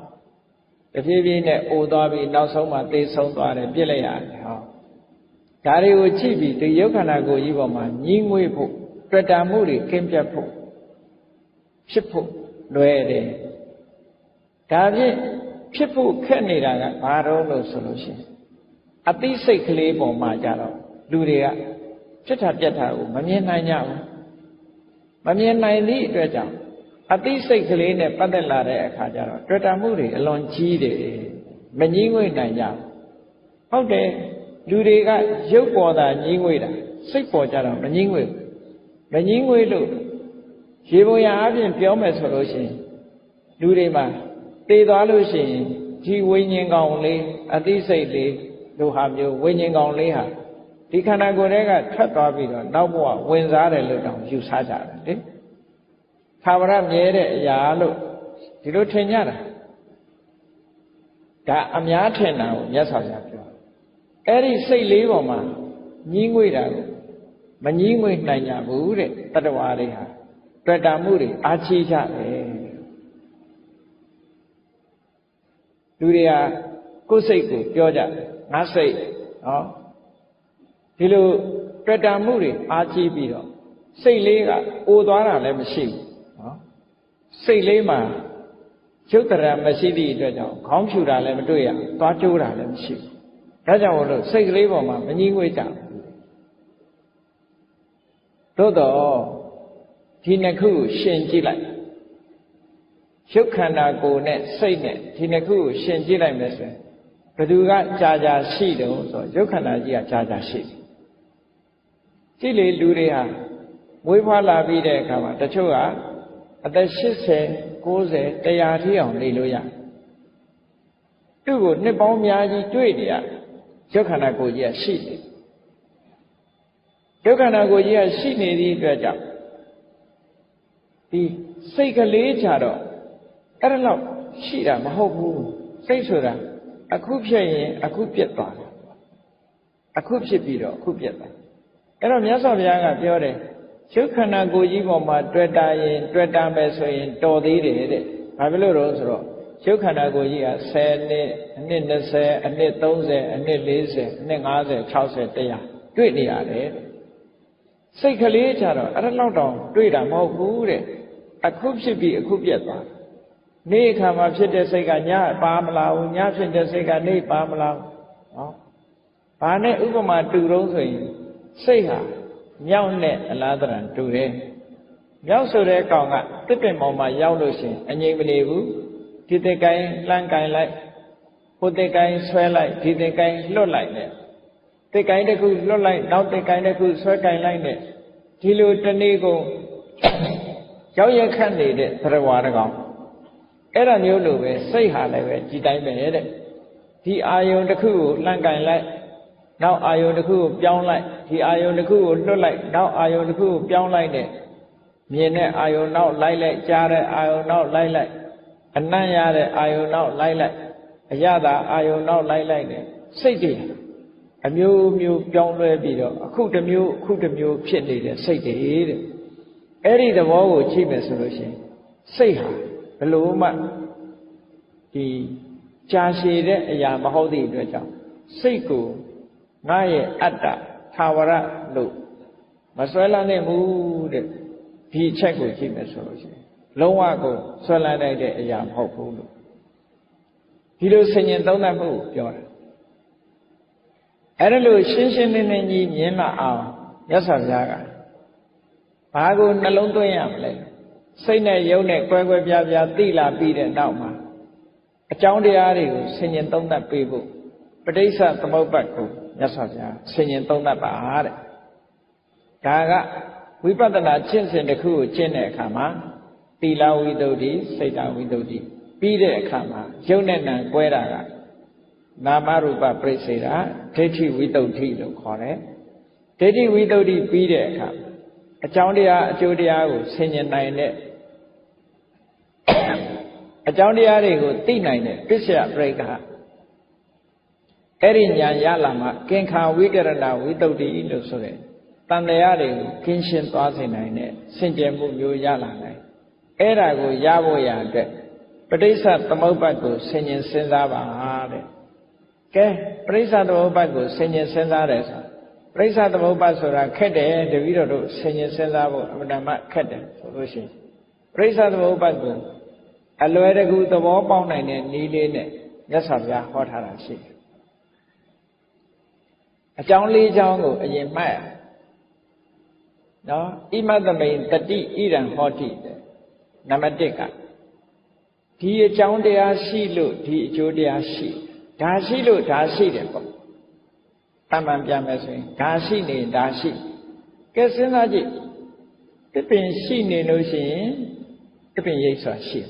A: တဖြည်းဖြည်းနဲ့အိုသွားပြီးနောက်ဆုံးမှသေဆုံးသွားတယ်ပြစ်လိုက်ရတယ်ဟောဒါတွေကိုကြည့်ပြီးဒီယုတ်ခန္ဓာကိုယ်ကြီးပေါ်မှာညှင်းငွေ့ဖို့တွေ့တာမှုတွေကင်းပြတ်ဖို့ဖြစ်ဖို့လွယ်တယ်ဒါဖြင့်ဖြစ်ဖို့ခက်နေတာကဘာတော့လို့ဆိုလို့ရှိရင်အသိစိတ်ကလေးပေါ်မှာကြတော့လူတွေကဖြစ်တာပြက်တာကိုမမြင်နိုင်ကြဘူးမမြင်နိုင်သည့်အတွက်ကြောင့်အသိစိတ်ကလေးနဲ့ပတ်သက်လာတဲ့အခါကျတော့တွေ့တာမှုတွေအလွန်ကြီးတယ်မငြင်းငွေ့နိုင်ကြဘူးဟုတ်တယ်လူတွေကရုပ်ပေါ်တာငြင်းငွေ့တာစိတ်ပေါ်ကြတော့မငြင်းငွေ့မငြင်းငွေ့လို့ရေပေါ်ရအပြင်ပြောမယ်ဆိုလို့ရှိရင်လူတွေမှာသေသွားလို့ရှိရင်ဒီဝိညာဉ်ကောင်လေးအသိစိတ်လေးတို့ဟာမျိုးဝိညာဉ်ကောင်လေးဟာဒီခန္ဓာကိုယ်ထဲကထွက်သွားပြီးတော့နောက်ဘဝဝင်စားတယ်လို့တောင်ယူဆကြတယ်လေခါဝရမြဲတဲ့အရာလို့ဒီလိုထင်ကြတာဒါအများထင်တာကိုမြတ်စွာဘုရားပြောအဲ့ဒီစိတ်လေးပေါ်မှာညှင်းငွေ့တာကိုမညှင်းငွေ့နိုင်ကြဘူးတဲ့တတ္တဝါတွေဟာတွေ့တာမှုတွေအားကြီးကြတယ်လူတွေကကိုယ်စိတ်ကိုပြောကြငါစိတ်ဟောဒီလိုတွေ့တာမှုတွေအားကြီးပြီးတော့စိတ်လေးကအိုသွားတာလည်းမရှိဘူးနော်စိတ်လေးမှာရုပ်တရမရှိသည့်အတွက်ကြောင့်ခေါင်းဖြူတာလည်းမတွေ့ရသွားကျိုးတာလည်းမရှိဘူးဒါကြောင့်မို့လို့စိတ်ကလေးပေါ်မှာမငြင်းငွေ့ကြဘူးသို့တော့ဒီနှစ်ခုကိုရှင်ကြည့်လိုက်ရုပ်ခန္ဓာကိုယ်နဲ့စိတ်နဲ့ဒီနှစ်ခုကိုရှင်ကြည့်လိုက်မယ်ဆိုရင်ဘယ်သူကကြာကြာရှိတယ်ဆိုတော့ရုပ်ခန္ဓာကြီးကကြာကြာရှိတယ်ကြည့်လေလူတွေဟာမွေးဖွားလာပြီးတဲ့အခါမှာတချို့ကအသက်80 90 100ထိအောင်နေလို့ရသူ့ကိုနှစ်ပေါင်းများကြီးတွေ့နေရရုပ်ခန္ဓာကိုယ်ကြီးကရှိနေရုပ်ခန္ဓာကိုယ်ကြီးကရှိနေသည့်အတွက်ကြောင့်ဒီစိတ်ကလေးကြတော့အဲ့ဒါတော့ရှိတာမဟုတ်ဘူးစိတ်ဆိုတာအခုဖြစ်ရင်အခုပြတ်သွားတယ်အခုဖြစ်ပြီးတော့အခုပြတ်သွားအဲ့တော့မြတ်စွာဘုရားကပြောတယ်ရုပ်ခန္ဓာကိုယ်ကြီးပေါ်မှာတွေ့တာရင်တွေ့တာမယ်ဆိုရင်တော်သေးတယ်တဲ့ဘာဖြစ်လို့လဲဆိုတော့ရုပ်ခန္ဓာကိုယ်ကြီးက10နှစ်အနှစ်20အနှစ်30အနှစ်40အနှစ်50 60 100တွေ့နေရတယ်စိတ်ကလေးကြတော့အဲ့ဒါလောက်တောင်တွေ့တာမဟုတ်ဘူးတဲ့အခုဖြစ်ပြီးအခုပြတ်သွားနေ့အခါမှာဖြစ်တဲ့စိတ်ကညပါမလာဘူးညဖြစ်တဲ့စိတ်ကနေပါမလာဘူးဟောဘာနဲ့ဥပမာတူတော့ဆိုရင်စိတ်ဟာမြောက်နဲ့အလားတရံတူတယ်မြောက်ဆိုတဲ့ကောင်ကတစ်ပင်ပေါ်မှာရောက်လို့ရှိရင်အငြိမ်မနေဘူးဒီတစ်ကိုင်းလှမ်းကိုင်းလိုက်ဟိုတစ်ကိုင်းဆွဲလိုက်ဒီတစ်ကိုင်းလွတ်လိုက်နဲ့တစ်ကိုင်းတစ်ခုလွတ်လိုက်နောက်တစ်ကိုင်းတစ်ခုဆွဲကိုင်းလိုက်နဲ့ဒီလိုတနေ့ကုန်ရောက်ရခတ်နေတဲ့သရဝါတကောင်အဲ့ဒါမျိုးလိုပဲစိတ်ဟာလည်းပဲဒီတိုင်းပဲတဲ့ဒီအာယုံတစ်ခုကိုလှမ်းကင်လိုက်နောက်အာယုံတစ်ခုကိုပြောင်းလိုက်ဒီအာယုံတစ်ခုကိုလွတ်လိုက်နောက်အာယုံတစ်ခုကိုပြောင်းလိုက်တဲ့မြင်တဲ့အာယုံနောက်လိုက်လိုက်ကြားတဲ့အာယုံနောက်လိုက်လိုက်အနံ့ရတဲ့အာယုံနောက်လိုက်လိုက်အရသာအာယုံနောက်လိုက်လိုက်တဲ့စိတ်တွေအမျိုးမျိုးပြောင်းလဲပြီးတော့အခုတစ်မျိုးအခုတစ်မျိုးဖြစ်နေတဲ့စိတ်တွေတဲ့အဲ့ဒီသဘောကိုကြည့်မယ်ဆိုလို့ရှိရင်စိတ်ဟာဘယ်လိုမှဒီကြာရှည်တဲ့အရာမဟုတ်သည့်အတွက်ကြောင့်စိတ်ကိုငါရဲ့အတ္တသာဝရလို့မဆွဲလန်းနိုင်ဘူးတဲ့ဒီအချက်ကိုကြည့်မယ်ဆိုလို့ရှိရင်လုံးဝကိုဆွဲလန်းနိုင်တဲ့အရာမဟုတ်ဘူးလို့ဒီလိုဆင်ញင်သုံးသပ်မှုကိုပြောတာအဲ့ဒါလို့ရှင်းရှင်းလင်းလင်းကြီးမြင်လာအောင်မြတ်စွာဘုရားကဘာကိုနှလုံးသွင်းရမလဲစိတ်နဲ့ယုံနဲ့ကွဲကွဲပြားပြားသိလာပြီးတဲ့နောက်မှာအကြောင်းတရားတွေကိုဆင်ញင်သုံးသပ်ပေးဖို့ပဋိစ္စသမုပ္ပါဒ်ကိုမြတ်စွာဘုရားဆင်ញင်သုံးသပ်ပါတဲ့ဒါကဝိပဿနာကျင့်စဉ်တစ်ခုကိုကျင့်တဲ့အခါမှာသီလဝိတ္တုတိစိတ်တဝိတ္တုတိပြီးတဲ့အခါမှာယုံနဲ့နံကွဲတာကနာမရူပပြိစေတာဒိဋ္ဌိဝိတ္တုတိလို့ခေါ်တယ်ဒိဋ္ဌိဝိတ္တုတိပြီးတဲ့အခါအကြောင်းတရားအကျိုးတရားကိုဆင်ញင်နိုင်တဲ့အကြောင်းတရားတွေကိုသိနိုင်တဲ့ပစ္စယပရိက္ခ အဲ့ဒီညာရလာမှကင်္ခာဝိကရဏဝိတုဒ္ဓိလို့ဆိုတဲ့တန်တရားတွေကိုကင်းရှင်းသွားစေနိုင်တဲ့စင်ကြယ်မှုမျိုးရလာနိုင်အဲ့ဒါကိုရဖို့ရအတွက်ပဋိစ္စသမုပ္ပါဒ်ကိုဆင်ញင်စဉ်းစားပါတဲ့ကဲပဋိစ္စသမုပ္ပါဒ်ကိုဆင်ញင်စဉ်းစားတယ်ဆိုပဋိစ္စသမုပ္ပါဒ်ဆိုတာခက်တယ်တပည့်တော်တို့ဆင်ញင်စဉ်းစားဖို့အမှန်တမ်းခက်တယ်ဆိုလို့ရှိရင်ပဋိစ္စသမုပ္ပါဒ်ကိုအလွယ်တကူသဘောပေါက်နိုင်တဲ့နည်းလေးနဲ့မြတ်စွာဘုရားဟောထားတာရှိတယ်အကြောင်းလေးကြောင်းကိုအရင်မှတ်ရနော်ဣမသမိန်တတိဣရံဟောတိတဲ့နံပါတ်1ကဒီအကြောင်းတရားရှိလို့ဒီအကျိုးတရားရှိဒါရှိလို့ဒါရှိတယ်ပေါ့တမန်ပြန်မယ်ဆိုရင်ဒါရှိနေဒါရှိကဲစဉ်းစားကြည့်တစ်ပင်ရှိနေလို့ရှိရင်တစ်ပင်ရိပ်ဆိုတာရှိတယ်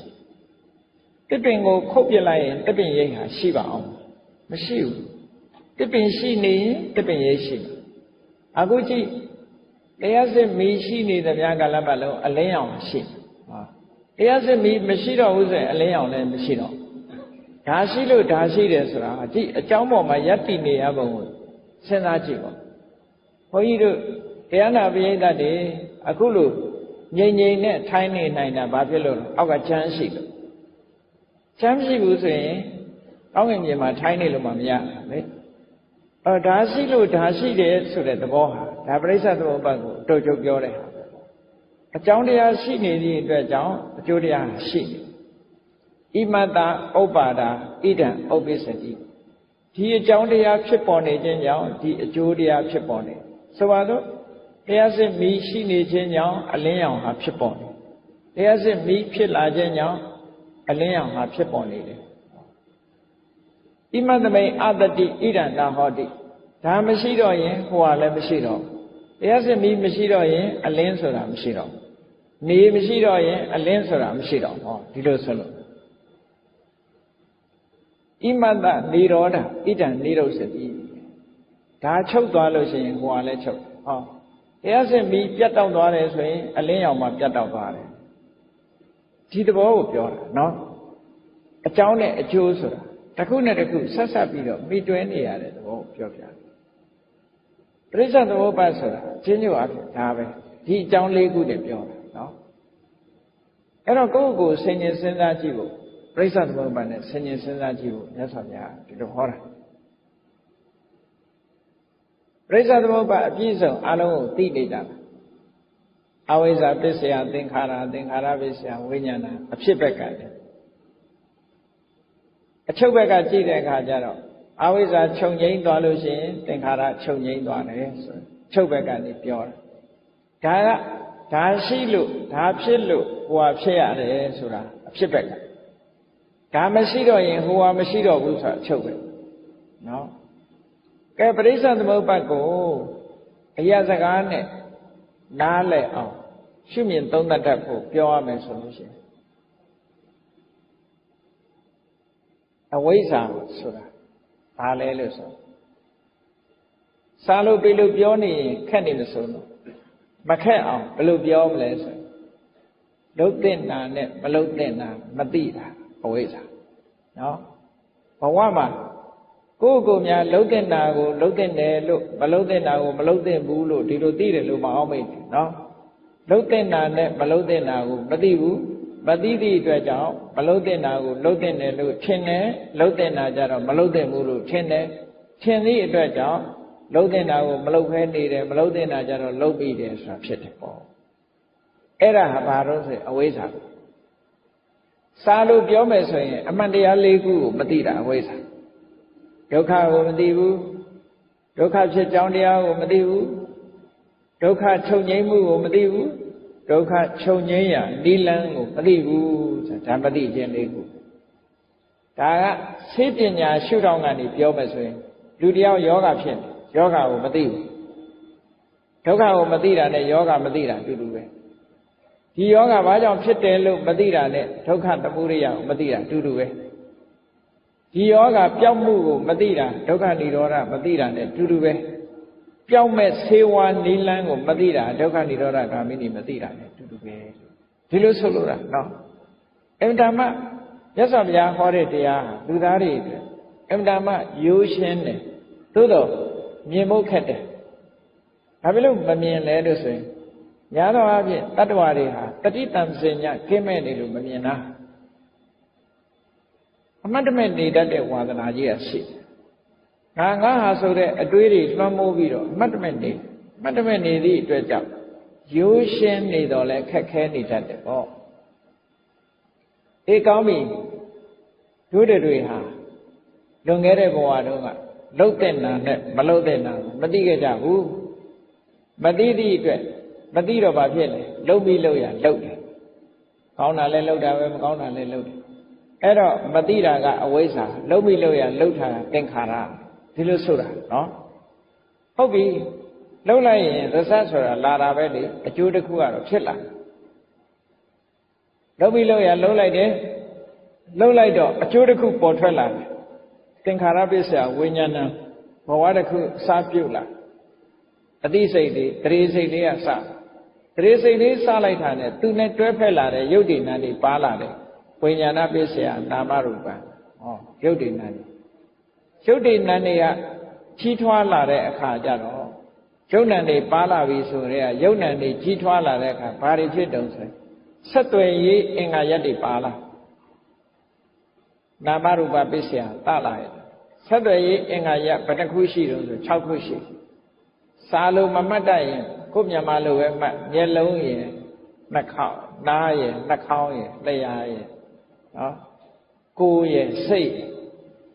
A: တစ်ပင်ကိုခုတ်ပြလိုက်ရင်တစ်ပင်ရိပ်ဟာရှိပါအောင်မရှိဘူးတစ်ပင်ရှိနေရင်တစ်ပင်ရိပ်ရှိတယ်အခုကြည့်တရားစစ်မီးရှိနေတဲ့များကလည်းပတ်လုံးအလင်းရောင်ရှိတယ်တရားစစ်မီးမရှိတော့ဘူးဆိုရင်အလင်းရောင်လည်းမရှိတော့ဒါရှိလို့ဒါရှိတယ်ဆိုတာကြည့်အကြောင်းပေါ်မှာယက်တည်နေရပုံကိုစဉ်းစားကြည့်ပါဘုန်းကြီးတို့တရားနာပရိသတ်တွေအခုလို့ငြိမ်ငြိမ်နဲ့ထိုင်းနေနိုင်တာဘာဖြစ်လို့လဲအောက်ကချမ်းရှိလို့ချမ်းရှိဘူးဆိုရင်အောက်ကမြေမှာထိုင်းနေလို့မှမရဘူးလေဒါရှိလို့ဒါရှိတယ်ဆိုတဲ့သဘောဟာဒါပရိစ္ဆေသမုပ္ပါဒ်ကိုတို့ချုပ်ပြောတယ်အကြောင်းတရားရှိနေသည့်အတွက်ကြောင့်အကျိုးတရားရှိနေဣမတဥပ္ပါဒာဣဒံဥပ္ပစ္စတိဒီအကြောင်းတရားဖြစ်ပေါ်နေခြင်းကြောင့်ဒီအကျိုးတရားဖြစ်ပေါ်နေဆိုပါတော့တရားစစ်မီးရှိနေခြင်းကြောင့်အလင်းရောင်ဟာဖြစ်ပေါ်နေတရားစစ်မီးဖြစ်လာခြင်းကြောင့်အလင်းရောင်ဟာဖြစ်ပေါ်နေတယ်ဣမသမိန်အတတိဣဒံနာဟောတိဒါမရှိတော့ရင်ဟိုဟာလည်းမရှိတော့တရားစစ်မီးမရှိတော့ရင်အလင်းဆိုတာမရှိတော့နေမရှိတော့ရင်အလင်းဆိုတာမရှိတော့ဟောဒီလိုဆိုလို့ဣမတနိရောဓဣဒံနိရောဓတိဒါချုပ်သွားလို့ရှိရင်ဟိုဟာလည်းချုပ်ဟောတရားစစ်မီးပြတ်တောက်သွားတယ်ဆိုရင်အလင်းရောင်မှပြတ်တောက်သွားတယ်ဒီသဘောကိုပြောတာနော်အကြောင်းနဲ့အကျိုးဆိုတာတစ်ခုနဲ့တစ်ခုဆက်ဆက်ပြီးတော့မိတွဲနေရတဲ့သဘောကိုပြောပြတယ်ပရိစ္ဆေသမုပ္ပါဒ်ဆိုတာချင်းညို့အဖြစ်ဒါပဲဒီအကြောင်းလေးခုနဲ့ပြောတာနော်အဲ့တော့ကိုယ့်ကိုယ်ဆင်ញင်စဉ်းစားကြည့်ဖို့ပရိစ္ဆေသမုပ္ပါဒ်နဲ့ဆင်ញင်စဉ်းစားကြည့်ဖို့မြတ်စွာဘုရားဒီလိုဟောတာပရိစ္ဆေသမုပ္ပါဒ်အပြည့်စုံအလုံးကိုသိနေကြတာအဝိဇ္ဇာပစ္စယသင်္ခါရသင်္ခါရပစ္စယဝိညာဏအဖြစ်ဘက်ကတည်းအချုပ်ဘက်ကကြည့်တဲ့အခါကျတော့အဝိဇ္ဇာခြုံငိမ့်သွားလို့ရှိရင်သင်္ခါရခြုံငိမ့်သွားတယ်ဆိုချုပ်ဘက်ကနေပြောတာဒါရှိလို့ဒါဖြစ်လို့ဟိုဟာဖြစ်ရတယ်ဆိုတာအဖြစ်ဘက်ကဒါမရှိတော့ရင်ဟိုဟာမရှိတော့ဘူးဆိုတာချုပ်ပဲနော်ကဲပရိစ္ဆေသမုပ္ပါဒ်ကိုအရာစကားနဲ့နားလည်အောင်ရှုမြင်သုံးသပ်တတ်ဖို့ပြောရမယ်ဆိုလို့ရှိရင်အဝိဇ္ဇာဆိုတာဘာလဲလို့ဆိုစာလို့ပြီးလို့ပြောနေရင်ခက်နေလို့ဆိုတော့မခက်အောင်ဘယ်လိုပြောမလဲဆိုလုတ်တဲ့နာနဲ့မလုတ်တဲ့နာမသိတာအဝိဇ္ဇာနော်ဘဝမှာကိုယ့်ကိုယ်များလုတ်တဲ့နာကိုလုတ်တဲ့တယ်လို့မလုတ်တဲ့နာကိုမလုတ်တဲ့ဘူးလို့ဒီလိုသိတယ်လို့မအောင်မိတ်နော်လုတ်တဲ့နာနဲ့မလုတ်တဲ့နာကိုမသိဘူးမသိသည့်အတွက်ကြောင့်မလုတ်တဲ့နာကိုလုတ်တဲ့တယ်လို့ထင်တယ်လုတ်တဲ့နာကြတော့မလုတ်တဲ့ဘူးလို့ထင်တယ်ထင်သည့်အတွက်ကြောင့်လုတ်တဲ့နာကိုမလုတ်ဖဲနေတယ်မလုတ်တဲ့နာကြတော့လုတ်ပြီးတယ်ဆိုတာဖြစ်တယ်ပေါ့အဲ့ဒါဟာဘာလို့ဆိုအဝိဇ္ဇာစာလို့ပြောမယ်ဆိုရင်အမှန်တရား၄ခုကိုမသိတာအဝိဇ္ဇာဒုက္ခကိုမသိဘူးဒုက္ခဖြစ်ကြောင်းတရားကိုမသိဘူးဒုက္ခချုပ်ငြိမ်းမှုကိုမသိဘူးဒုက္ခချုပ်ငြိမ်းရာနိလန်းကိုမသိဘူးဆိုတာမသိခြင်းလေးခုဒါကသိပညာရှုထောင့်ကနေပြောမယ်ဆိုရင်လူတယောက်ယောဂဖြစ်ယောဂကိုမသိဘူးဒုက္ခကိုမသိတာနဲ့ယောဂမသိတာတူတူပဲဒီယောဂဘာကြောင့်ဖြစ်တယ်လို့မသိတာနဲ့ဒုက္ခသမုဒယကိုမသိတာတူတူပဲဒီယောဂပျောက်မှုကိုမသိတာဒုက္ခនិရောဓမသိတာနဲ့တူတူပဲပျောက်မဲ့ဆေးဝါးနိလန်းကိုမသိတာဒုက္ခនិရောဓဂါမိနိမသိတာနဲ့တူတူပဲဒီလိုဆိုလို့တာနော်အင်တာမမြတ်စွာဘုရားဟောတဲ့တရားလူသားတွေအတွက်အ Emdama Yushin, Tudo, Mimokete. Habilu Mamian Ledusin. Yado Abi, Tatuariha, Tatitam Senya, came in to Mamina. A mandament that they want an idea seat. Nanga so that a duty from movie, mandament need to a job. Yushin need all like Kakani at the ball. They call me, do the Riha. Don't get a boa, low ten, below ten, Madiga Jabu. Madidi, Madiro Bapiel, low below ya, low. Kauna le low down, Kauna le low. Ero, Madira got away, low below ya, low Tenkara, Tilusura, no? Hobby, low lying, the Sassura, Lara Valley, a Judicua of Chilla. Low below ya, low light, low light, a Judicu Portella. Tenkarabisa, Winyana, Mawadaku, Sapula. Adisai, Three Asa. Three Salaitane, two net trepelare, Yudi Nani, Palade, Winyana Bisia, Namaruba. Oh, Yudi Nani. Yudi Nania, Chitwala de Kajaro. Jonani Pala Visuria, Yonani, Chitwala de Pari Chidons. Satwe ye in Ayadi Pala. Namaruba Bisia, Talai. Satwe in Ayat, Patakushi, Chaukushi. Salu Mamadai, Kumyamalu, Yellow, Nakau, Naye, Nakau, Layaye. Go ye, say,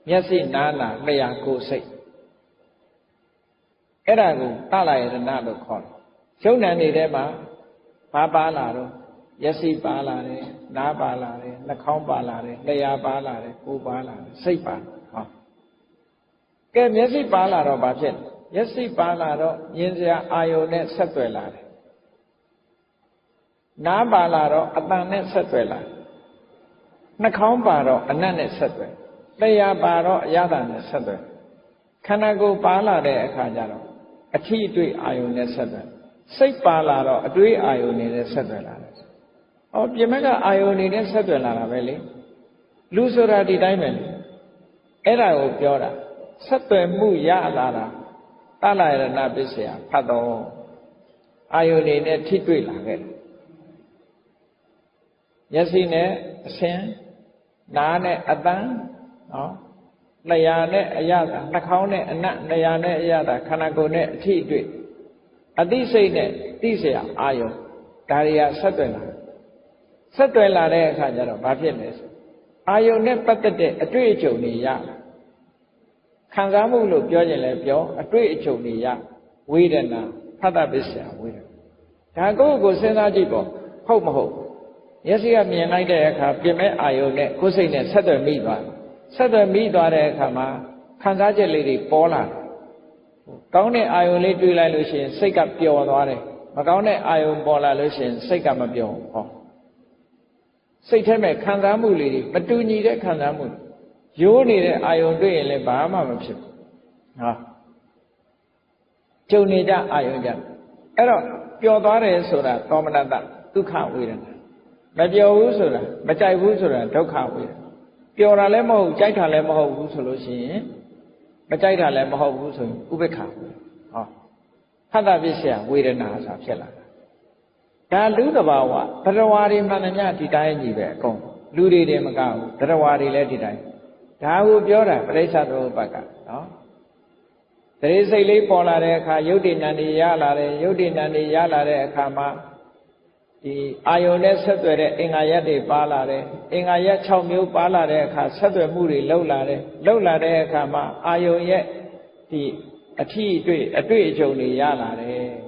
A: Yasi Nana, Laya, go say. Erago, Talai, the Nado call. Jonani Dema, Papa Laro, Yasi Balare, Nabalare, Nakau Balare, Laya Balare, Go Balare, Seipa. Get Yasi Balaro Bajet. Yesi Balaro, Yinzia Ayonet Setuela. Na Balaro, Atanet Setuela. Nakam Baro, Ananet Setuel. Leia Baro, Yadanet Setuel. Kanago Bala de Kajaro. A tea dui Ayonet Setuel. Say Balaro, a dui Ayonet Setuela. Oh, Yamega Ayonet Setuela, Valley. Lusura di Diamond. Era o Piora. Setuel Mu Ya Lara. Tala Nabisia, Pado Ione Titula. Yasine, Sen, Nane, Adan, Layane, Ayada, Nakone, and Nayane, Ayada, Kanagone, Tidri. Adisene, Tisia, Ayo, Daria Satuela. Satuela de Kajaro, Bafilis. Ayo ne patate, a tree choni ya. Kangamu Pioja Pio, a great chonia, Widena, Padabisia, Widena. Tago goes in Ajibo, Homo. Yes, you have me an idea, Pime Ione, Cosine, Southern Miba. Southern Miba, Kama, Kangaja lady, Pola. Gaune Ione Dula Lucian, Sake up Pio Ware, Magaune Ion Bola Lucian, Sake up a Pio. Satame, Kangamu lady, but do need a Kangamu. You need it, I will do it, Bahama. Jonida, I will get. Error, your daughter is so that Tomanada, two can't wait. But your Usura, but I Usura, don't can't wait. Pure Alemo, Jaita Lemo, Usulusi, but Jaita Lemo, Usu, Ubeka. Hada Visia, wait an answer, Chella. Can do the Bawa, Tarawari Mananya, Titaini, Ludi de Macau, Tarawari let it die. Tahu Biora, Presado Baka. There is a lay polare, Yudin and Yalare, Yudin and Yalare, Kama, the Iones Saturday, Ingayade Balare, Ingaya Chomu Balare, Saturday Muri, Lolare, Kama, Ioye, the a tea, a tree joli Yalare.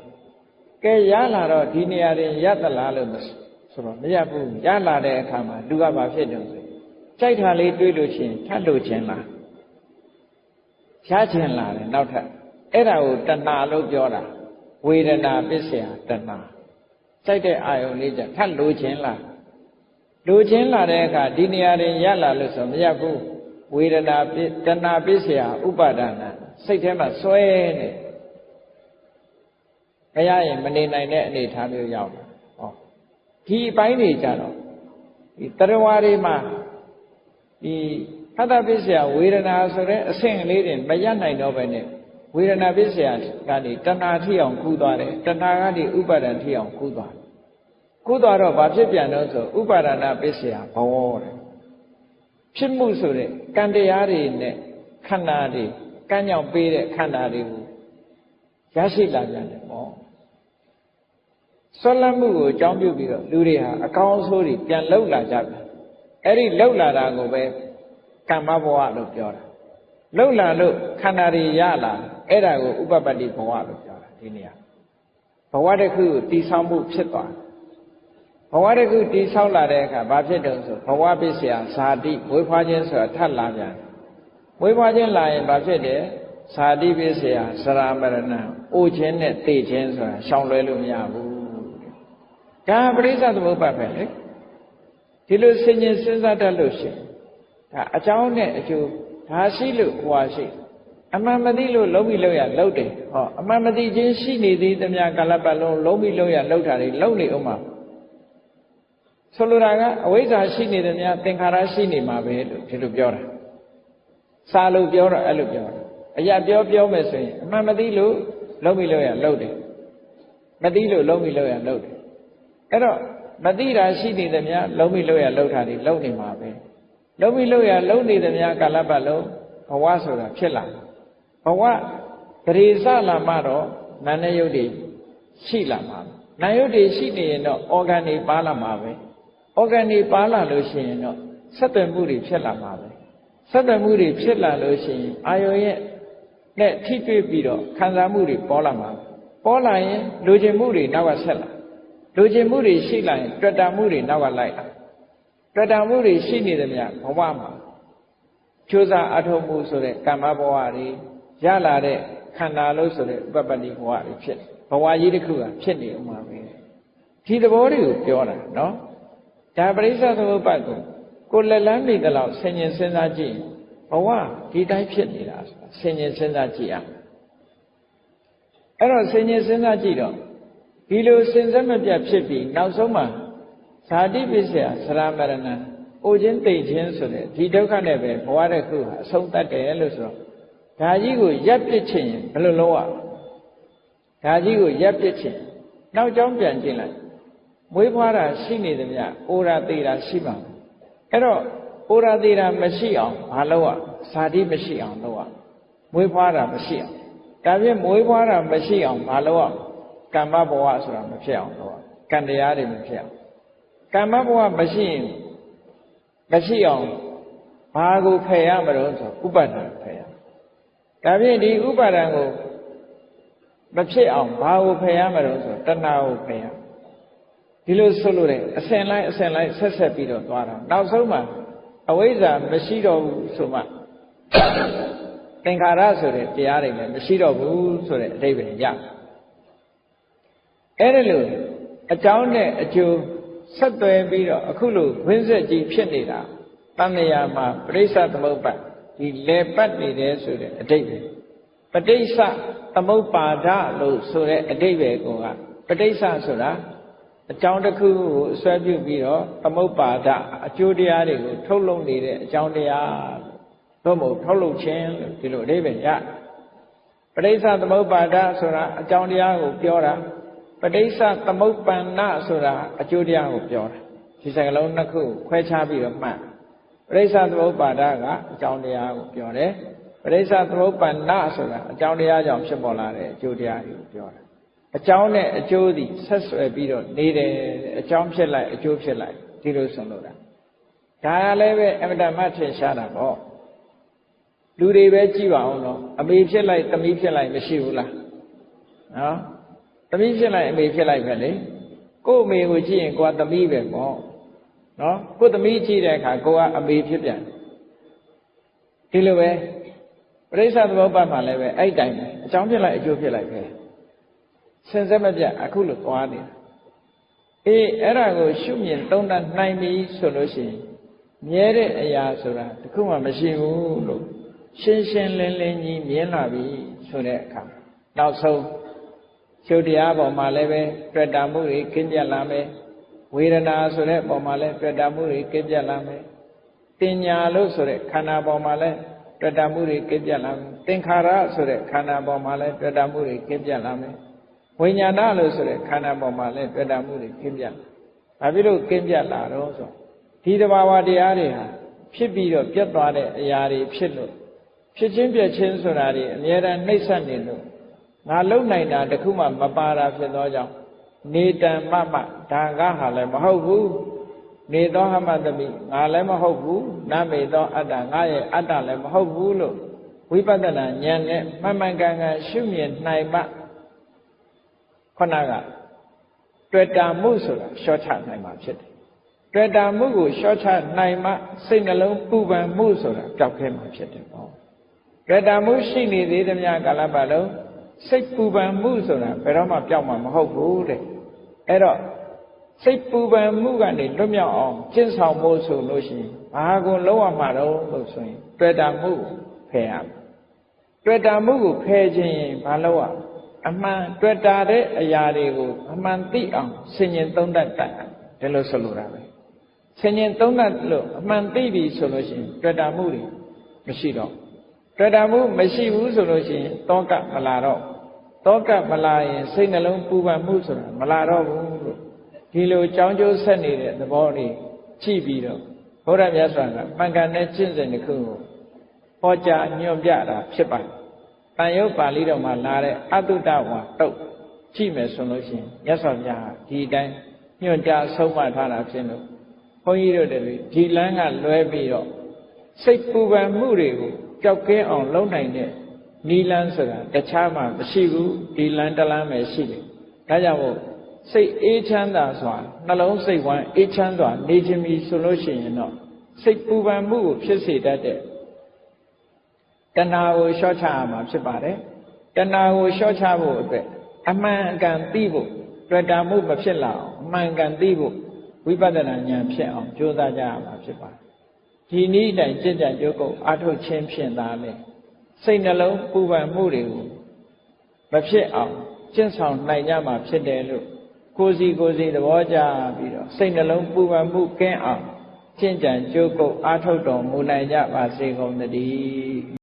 A: Ke Yalaro, Diniare, Yatalalumus, so Yabu, Yalare, Kama, Dugaba Fidens. Chaitali Duduchin, Taduchinla. Chachinla, not her. Erao, Tana, Lodiora, Widana, Bisia, Tana. Chaite Ionija, Taluchinla. Luchinla, Reka, Diniari, Yala, Lusum, Yabu, Widana, Tana, Bisia, Upadana, Satema, Sway. Kaya, Manina, Net, Tamu Yam. He by nature. Tarawari ma. The တပစ္စယဝေဒနာဆိုတဲ့အဆင့်ကလေးတွေမရနိုင်တော့ပဲနဲ့ဝေဒနာပစ္စယကနေတဏှာထိအောင်ကူးသွားတယ်တဏှာကနေဥပါဒံထိအောင်ကူးသွားတော့ဘာဖြစ်ပြန်တော့ဆိုဥပါဒနာပစ္စယဘဝတဲ့ဖြစ်မှုဆိုတဲ့ကံတရားတွေနဲ့ခန္ဓာတွေကံကြောင့်ပေးတဲ့ခန္ဓာတွေကိုရရှိလာပြန်တယ်ပေါ့ဆွလတ်မှုကိုအကြောင်းပြုပြီးတော့လူတွေဟာအကောင်းအဆိုးတွေပြန်လှုပ်လာကြတယ်အဲ့ဒီလှုပ်လာတာကိုပဲကမ္မဘဝလို့ပြောတာလှုပ်လာလို့ခန္ဓာတွေရလာအဲ့ဒါကိုဥပပတ္တိဘဝလို့ပြောတာဒီနေရာဘဝတစ်ခုကိုတည်ဆောက်မှုဖြစ်သွားဘဝတစ်ခုတည်ဆောက်လာတဲ့အခါဘာဖြစ်တုံးဆိုဘဝပစ္စယဇာတိမွေးဖွားခြင်းဆိုတာထပ်လာပြန်မွေးဖွားခြင်းလာရင်ဘာဖြစ်တယ်ဇာတိပစ္စယစရာမရဏအိုခြင်းနဲ့သိခြင်းဆိုတာရှောင်လွဲလို့မရဘူးဒါပရိစ္ဆသမုပ္ပါပဲလေဒီလိုစဉ်းကျင်စဉ်းစားတတ်လို့ရှိရင်ဒါအကြောင်းနဲ့အကျိုးဒါရှိလို့ဟွာရှိအမှန်မသိလို့လုံးပြီးလို့ရလုံးတယ်ဟောအမှန်မသိခြင်းရှိနေသေးသမျှကာလပတ်လုံးလုံးပြီးလို့ရလုံးတာတွေလုံးနေအောင်မှာဆိုလိုတာကအဝိဇ္ဇာရှိနေသမျှသင်္ခါရရှိနေမှာပဲလို့ဒီလိုပြောတာစာလို့ပြောတော့အဲ့လိုပြောတာအရာပြောမယ်ဆိုရင်အမှန်မသိလို့လုံးပြီးလို့ရလုံးတယ်မသိလို့လုံးပြီးလို့ရလုံးတယ်အဲ့တော့မသိတာရှိနေသမျှလုံးပြီးလို့ရလုံးတာတွေလုံးနေမှာပဲလုံးပြီးလို့ရလုံးနေသမျှကာလပတ်လုံးဘဝဆိုတာဖြစ်လာဘဝပရိသလာမှတော့နာနဲ့ယုတ်တွေရှိလာမှာနာယုတ်တွေရှိနေရင်တော့အော်ဂန်တွေပါလာမှာပဲအော်ဂန်တွေပါလာလို့ရှိရင်တော့ဆက်သွယ်မှုတွေဖြစ်လာမှာပဲဆက်သွယ်မှုတွေဖြစ်လာလို့ရှိရင်အာယုံရဲ့နဲ့ထိတွေ့ပြီးတော့ခံစားမှုတွေပေါ်လာမှာပေါ်လာရင်လူကျင်မှုတွေနောက်ကဆက်လာလူကျင်မှုတွေရှိလာရင်တွေ့တာမှုတွေနောက်ကလိုက်လာတွေ့တာမှုတွေရှိနေသမျှဘဝမှာကျိုးစားအထောက်မှုဆိုတဲ့ကမ္မဘဝတွေရလာတဲ့ခန္ဓာလို့ဆိုတဲ့ဥပပတ္တိဘဝတွေဖြစ်ဘဝကြီးတစ်ခုကဖြစ်နေဥမှာပဲဒီသဘောတွေကိုပြောတာနော်ဒါပရိစ္ဆသမုပ္ပါဒ်ကိုလက်လန်းနေတယ်လို့ဆင်ញင်စဉ်းစားကြည့်ဘဝဒီတိုင်းဖြစ်နေတာဆိုတာဆင်ញင်စဉ်းစားကြည့်အောင်အဲ့တော့ဆင်ញင်စဉ်းစားကြည့်တော့ဒီလိုစဉ်ဆက်မပြတ်ဖြစ်ပြီးနောက်ဆုံးမှာဇာတိပစ္စယစရမရဏအိုခြင်းသိခြင်းဆိုတဲ့ဒီဒုက္ခနဲ့ပဲဘဝတစ်ခုဟာအဆုံးသတ်တယ်လို့ဆိုတော့ဒါကြီးကိုရပ်ပစ်ခြင်းဘယ်လိုလုပ်ရဒါကြီးကိုရပ်ပစ်ခြင်းနောက်ကြောင်းပြန်ကျင်လိုက်မွေးဖွားတာရှိနေသမျှအိုရာသေးတာရှိမှာအဲ့တော့အိုရာသေးတာမရှိအောင်မလုပ်ရဇာတိမရှိအောင်လုပ်ရမွေးဖွားတာမရှိအောင်ဒါဖြင့်မွေးဖွားတာမရှိအောင်မလုပ်ရကမ္မဘဝဆိုတာမဖြစ်အောင်လုပ်ရကံတရားတွေမဖြစ်အောင်ကမ္မဘဝမရှိရင်မရှိအောင်ဘာကိုဖယ်ရမလို့ဆိုဥပါဒံဖယ်ရဒါဖြင့်ဒီဥပါဒံကိုမဖြစ်အောင်ဘာကိုဖယ်ရမလို့ဆိုတဏှာကိုဖယ်ရဒီလိုဆိုလို့တဲ့အစဉ်လိုက်ဆက်ပြီးတော့သွားတာနောက်ဆုံးမှာအဝိဇ္ဇာမရှိတော့ဘူးဆိုမှသင်္ခါရဆိုတဲ့တရားတွေလည်းမရှိတော့ဘူးဆိုတဲ့အဓိပ္ပာယ်ရအဲ့ဒါလို့အကြောင်းနဲ့အကျိုးဆက်သွယ်ပြီးတော့အခုလိုဝိဇ္ဇာကြီးဖြစ်နေတာတဏှာမှာပရိစ္ဆသမုပ္ပါဒ်ဒီလေပတ်နေတယ်ဆိုတဲ့အဓိပ္ပာယ်ပဋိစ္စသမုပ္ပါဒလို့ဆိုတဲ့အဓိပ္ပာယ်ကပဋိစ္စဆိုတာအကြောင်းတစ်ခုကိုအစွဲပြုပြီးတော့သမုပ္ပါဒအကျိုးတရားတွေကိုထုတ်လုပ်နေတဲ့အကြောင်းတရားသို့မဟုတ်ထုတ်လုပ်ခြင်းလို့ဒီလိုအဓိပ္ပာယ်ရပဋိစ္စသမုပ္ပါဒဆိုတာအကြောင်းတရားကိုပြောတာပဋိစ္စသမုပ္ပန္နဆိုတာအကျိုးတရားကိုပြောတာဒီစကားလုံးနှစ်ခုခွဲခြားပြီးတော့မှတ်ပဋိစ္စသမုပ္ပါဒကအကြောင်းတရားကိုပြောတယ်ပဋိစ္စသမုပ္ပန္နဆိုတာအကြောင်းတရားကြောင့်ဖြစ်ပေါ်လာတဲ့အကျိုးတရားကိုပြောတာအကြောင်းနဲ့အကျိုးသည်ဆက်ဆွယ်ပြီးတော့နေတယ်အကြောင်းဖြစ်လိုက်အကျိုးဖြစ်လိုက်ဒီလိုဆိုလို့တာဒါလည်းပဲအမတ္တမထင်ရှားတာပေါ့လူတွေပဲကြည့်ပါအောင်နော်အမေဖြစ်လိုက်သမီးဖြစ်လိုက်မရှိဘူးလားနော်သမီးဖြစ်လိုက်အမေဖြစ်လိုက်ပဲလေကို့အမေကိုကြည့်ရင်ကိုကသမီးပဲပေါ့နော်ကို့သမီးကြည့်တဲ့အခါကိုကအမေဖြစ်ပြန်ဒီလိုပဲပရိစ္ဆသမုပ္ပါဒ်မှာလည်းပဲအဲ့တိုင်းပဲအကြောင်းဖြစ်လိုက်အကျိုးဖြစ်လိုက်ပဲစဉ်ဆက်မပြတ်အခုလိုသွားနေတာအေးအဲ့ဒါကိုရှုမြင်သုံးသပ်နိုင်ပြီဆိုလို့ရှိရင်မြဲတဲ့အရာဆိုတာတခုမှမရှိဘူးလို့ရှင်းရှင်းလင်းလင်းကြီးမြင်လာပြီဆိုတဲ့အခါနောက်ဆုံးရှုတရားပေါ်မှာလည်းပဲတွေ့တာမှုတွေကင်းပြတ်လာမယ်ဝေဒနာဆိုတဲ့ပေါ်မှာလည်းတွေ့တာမှုတွေကင်းပြတ်လာမယ် တင်ညာလို့ဆိုတဲ့ခန္ဓာပေါ်မှာလဲတွေ့တာမှုတွေကင်းပြတ်လာမယ်သင်္ခါရဆိုတဲ့ခန္ဓာပေါ်မှာလဲတွေ့တာမှုတွေကင်းပြတ်လာမယ်ဝိညာဏလို့ဆိုတဲ့ခန္ဓာပေါ်မှာလဲတွေ့တာမှုတွေကင်းပြတ်ဘာဖြစ်လို့ကင်းပြတ်လာတော့ဆိုဒီတဘာဝတရားတွေဟာဖြစ်ပြီးတော့ပြတ်သွားတဲ့အရာတွေဖြစ်လို့ဖြစ်ချင်းပြည့်ချင်းဆိုတာတွေအများအားနှိမ့်ဆက်နေလို့ငါလုံနိုင်တာတခုမှမပါတာဖြစ်သောကြောင့်နေတံမမဒါကဟာလည်းမဟုတ်ဘူးနေသောဟမတမိငါလည်းမဟုတ်ဘူးနမေသောအတ္တငါရဲ့အတ္တလည်းမဟုတ်ဘူးလို့ဝိပဿနာဉာဏ်နဲ့မှန်မှန်ကန်ကန်ရှုမြင်နိုင်မှခုနကတွေ့တာမှုဆိုတာရှော့ချနိုင်မှာဖြစ်တယ်တွေ့တာမှုကိုရှော့ချနိုင်မှစိတ်နှလုံးပူပန်မှုဆိုတာကြောက်ခဲမှာဖြစ်တယ်ပေါ့တွေ့တာမှုရှိနေသေးသမျှကာလပတ်လုံးစိတ်ပူပန်မှုဆိုတာဘယ်တော့မှပျောက်မှာမဟုတ်ဘူးတဲ့အဲ့တော့စိတ်ပူပန်မှုကနေလွတ်မြောက်အောင်ကျင့်ဆောင်ဖို့ဆိုလို့ရှိရင်ဘာကိုလုံးဝမှာတော့လို့ဆိုရင်တွေ့တာမှုဖယ်ရမယ်တွေ့တာမှုကိုဖယ်ခြင်းရင်ဘာလို့ရအမှန်တွေ့တာတဲ့အရာတွေကိုအမှန်သိအောင်ဆင်ញင်သုံးသပ်တတ်တယ်လို့ဆိုလိုတာပဲဆင်ញင်သုံးသပ်လို့အမှန်သိပြီဆိုလို့ရှိရင်တွေ့တာမှုတွေမရှိတော့တွေ့တာမှုမရှိဘူးဆိုလို့ရှိရင်တောကမလာတော့တောကမလာရင်စိတ်နှလုံးပူပန်မှုဆိုတာမလာတော့ဘူးလို့ဒီလိုကြောင်းကျိုးဆက်နေတဲ့သဘောတွေကြည့်ပြီးတော့ဘုရားမြတ်စွာကမှန်ကန်တဲ့ကျင့်စဉ်တစ်ခုကိုဟောကြားညွှန်ပြတာဖြစ်ပါတယ်။တန်ရုပ်ပါဠိတော်မှာလာတဲ့အတုတဝါတုတ်ကြည့်မယ်ဆိုလို့ရှိရင်မြတ်စွာဘုရားဒီတိုင်းညွှန်ကြားဆုံးမထားတာဖြစ်လို့ဘုန်းကြီးတို့တွေဒီလမ်းကလွဲပြီးတော့စိတ်ပူပန်မှုတွေကိုကြောက်ကင်းအောင်လုပ်နိုင်တဲ့နီလန်းဆိုတာတခြားမှမရှိဘူးဒီလန်းတလန်းပဲရှိတယ်။ဒါကြောင့်မို့စိတ်အေးချမ်းသာစွာနှလုံးစိတ်ဝမ်းအေးချမ်းစွာနေခြင်းမီဆိုလို့ရှိရင်တော့စိတ်ပူပန်မှုကိုဖြစ်စေတတ်တဲ့တဏှာကိုလျှော့ချရမှာဖြစ်ပါတယ်တဏှာကိုလျှော့ချဖို့အတွက်အမှန်အကန်သိဖို့တွေ့တာမှုမဖြစ်လာအောင်အမှန်အကန်သိဖို့ဝိပဿနာဉာဏ်ဖြစ်အောင်ကြိုးစားကြရမှာဖြစ်ပါတယ်ဒီနည်းတိုင်းကြင်ကြံကြိုးကုပ်အားထုတ်ခြင်းဖြင့်သာလေစိတ်နှလုံးပူပန်မှုတွေကိုမဖြစ်အောင်ကျင့်ဆောင်နိုင်ကြမှာဖြစ်တယ်လို့ကိုယ်စီသဘောကျပြီးတော့စိတ်နှလုံးပူပန်မှုကင်းအောင်ကျင့်ကြံကြိုးကုပ်အားထုတ်တော်မူနိုင်ကြပါစေကုန်သတည်း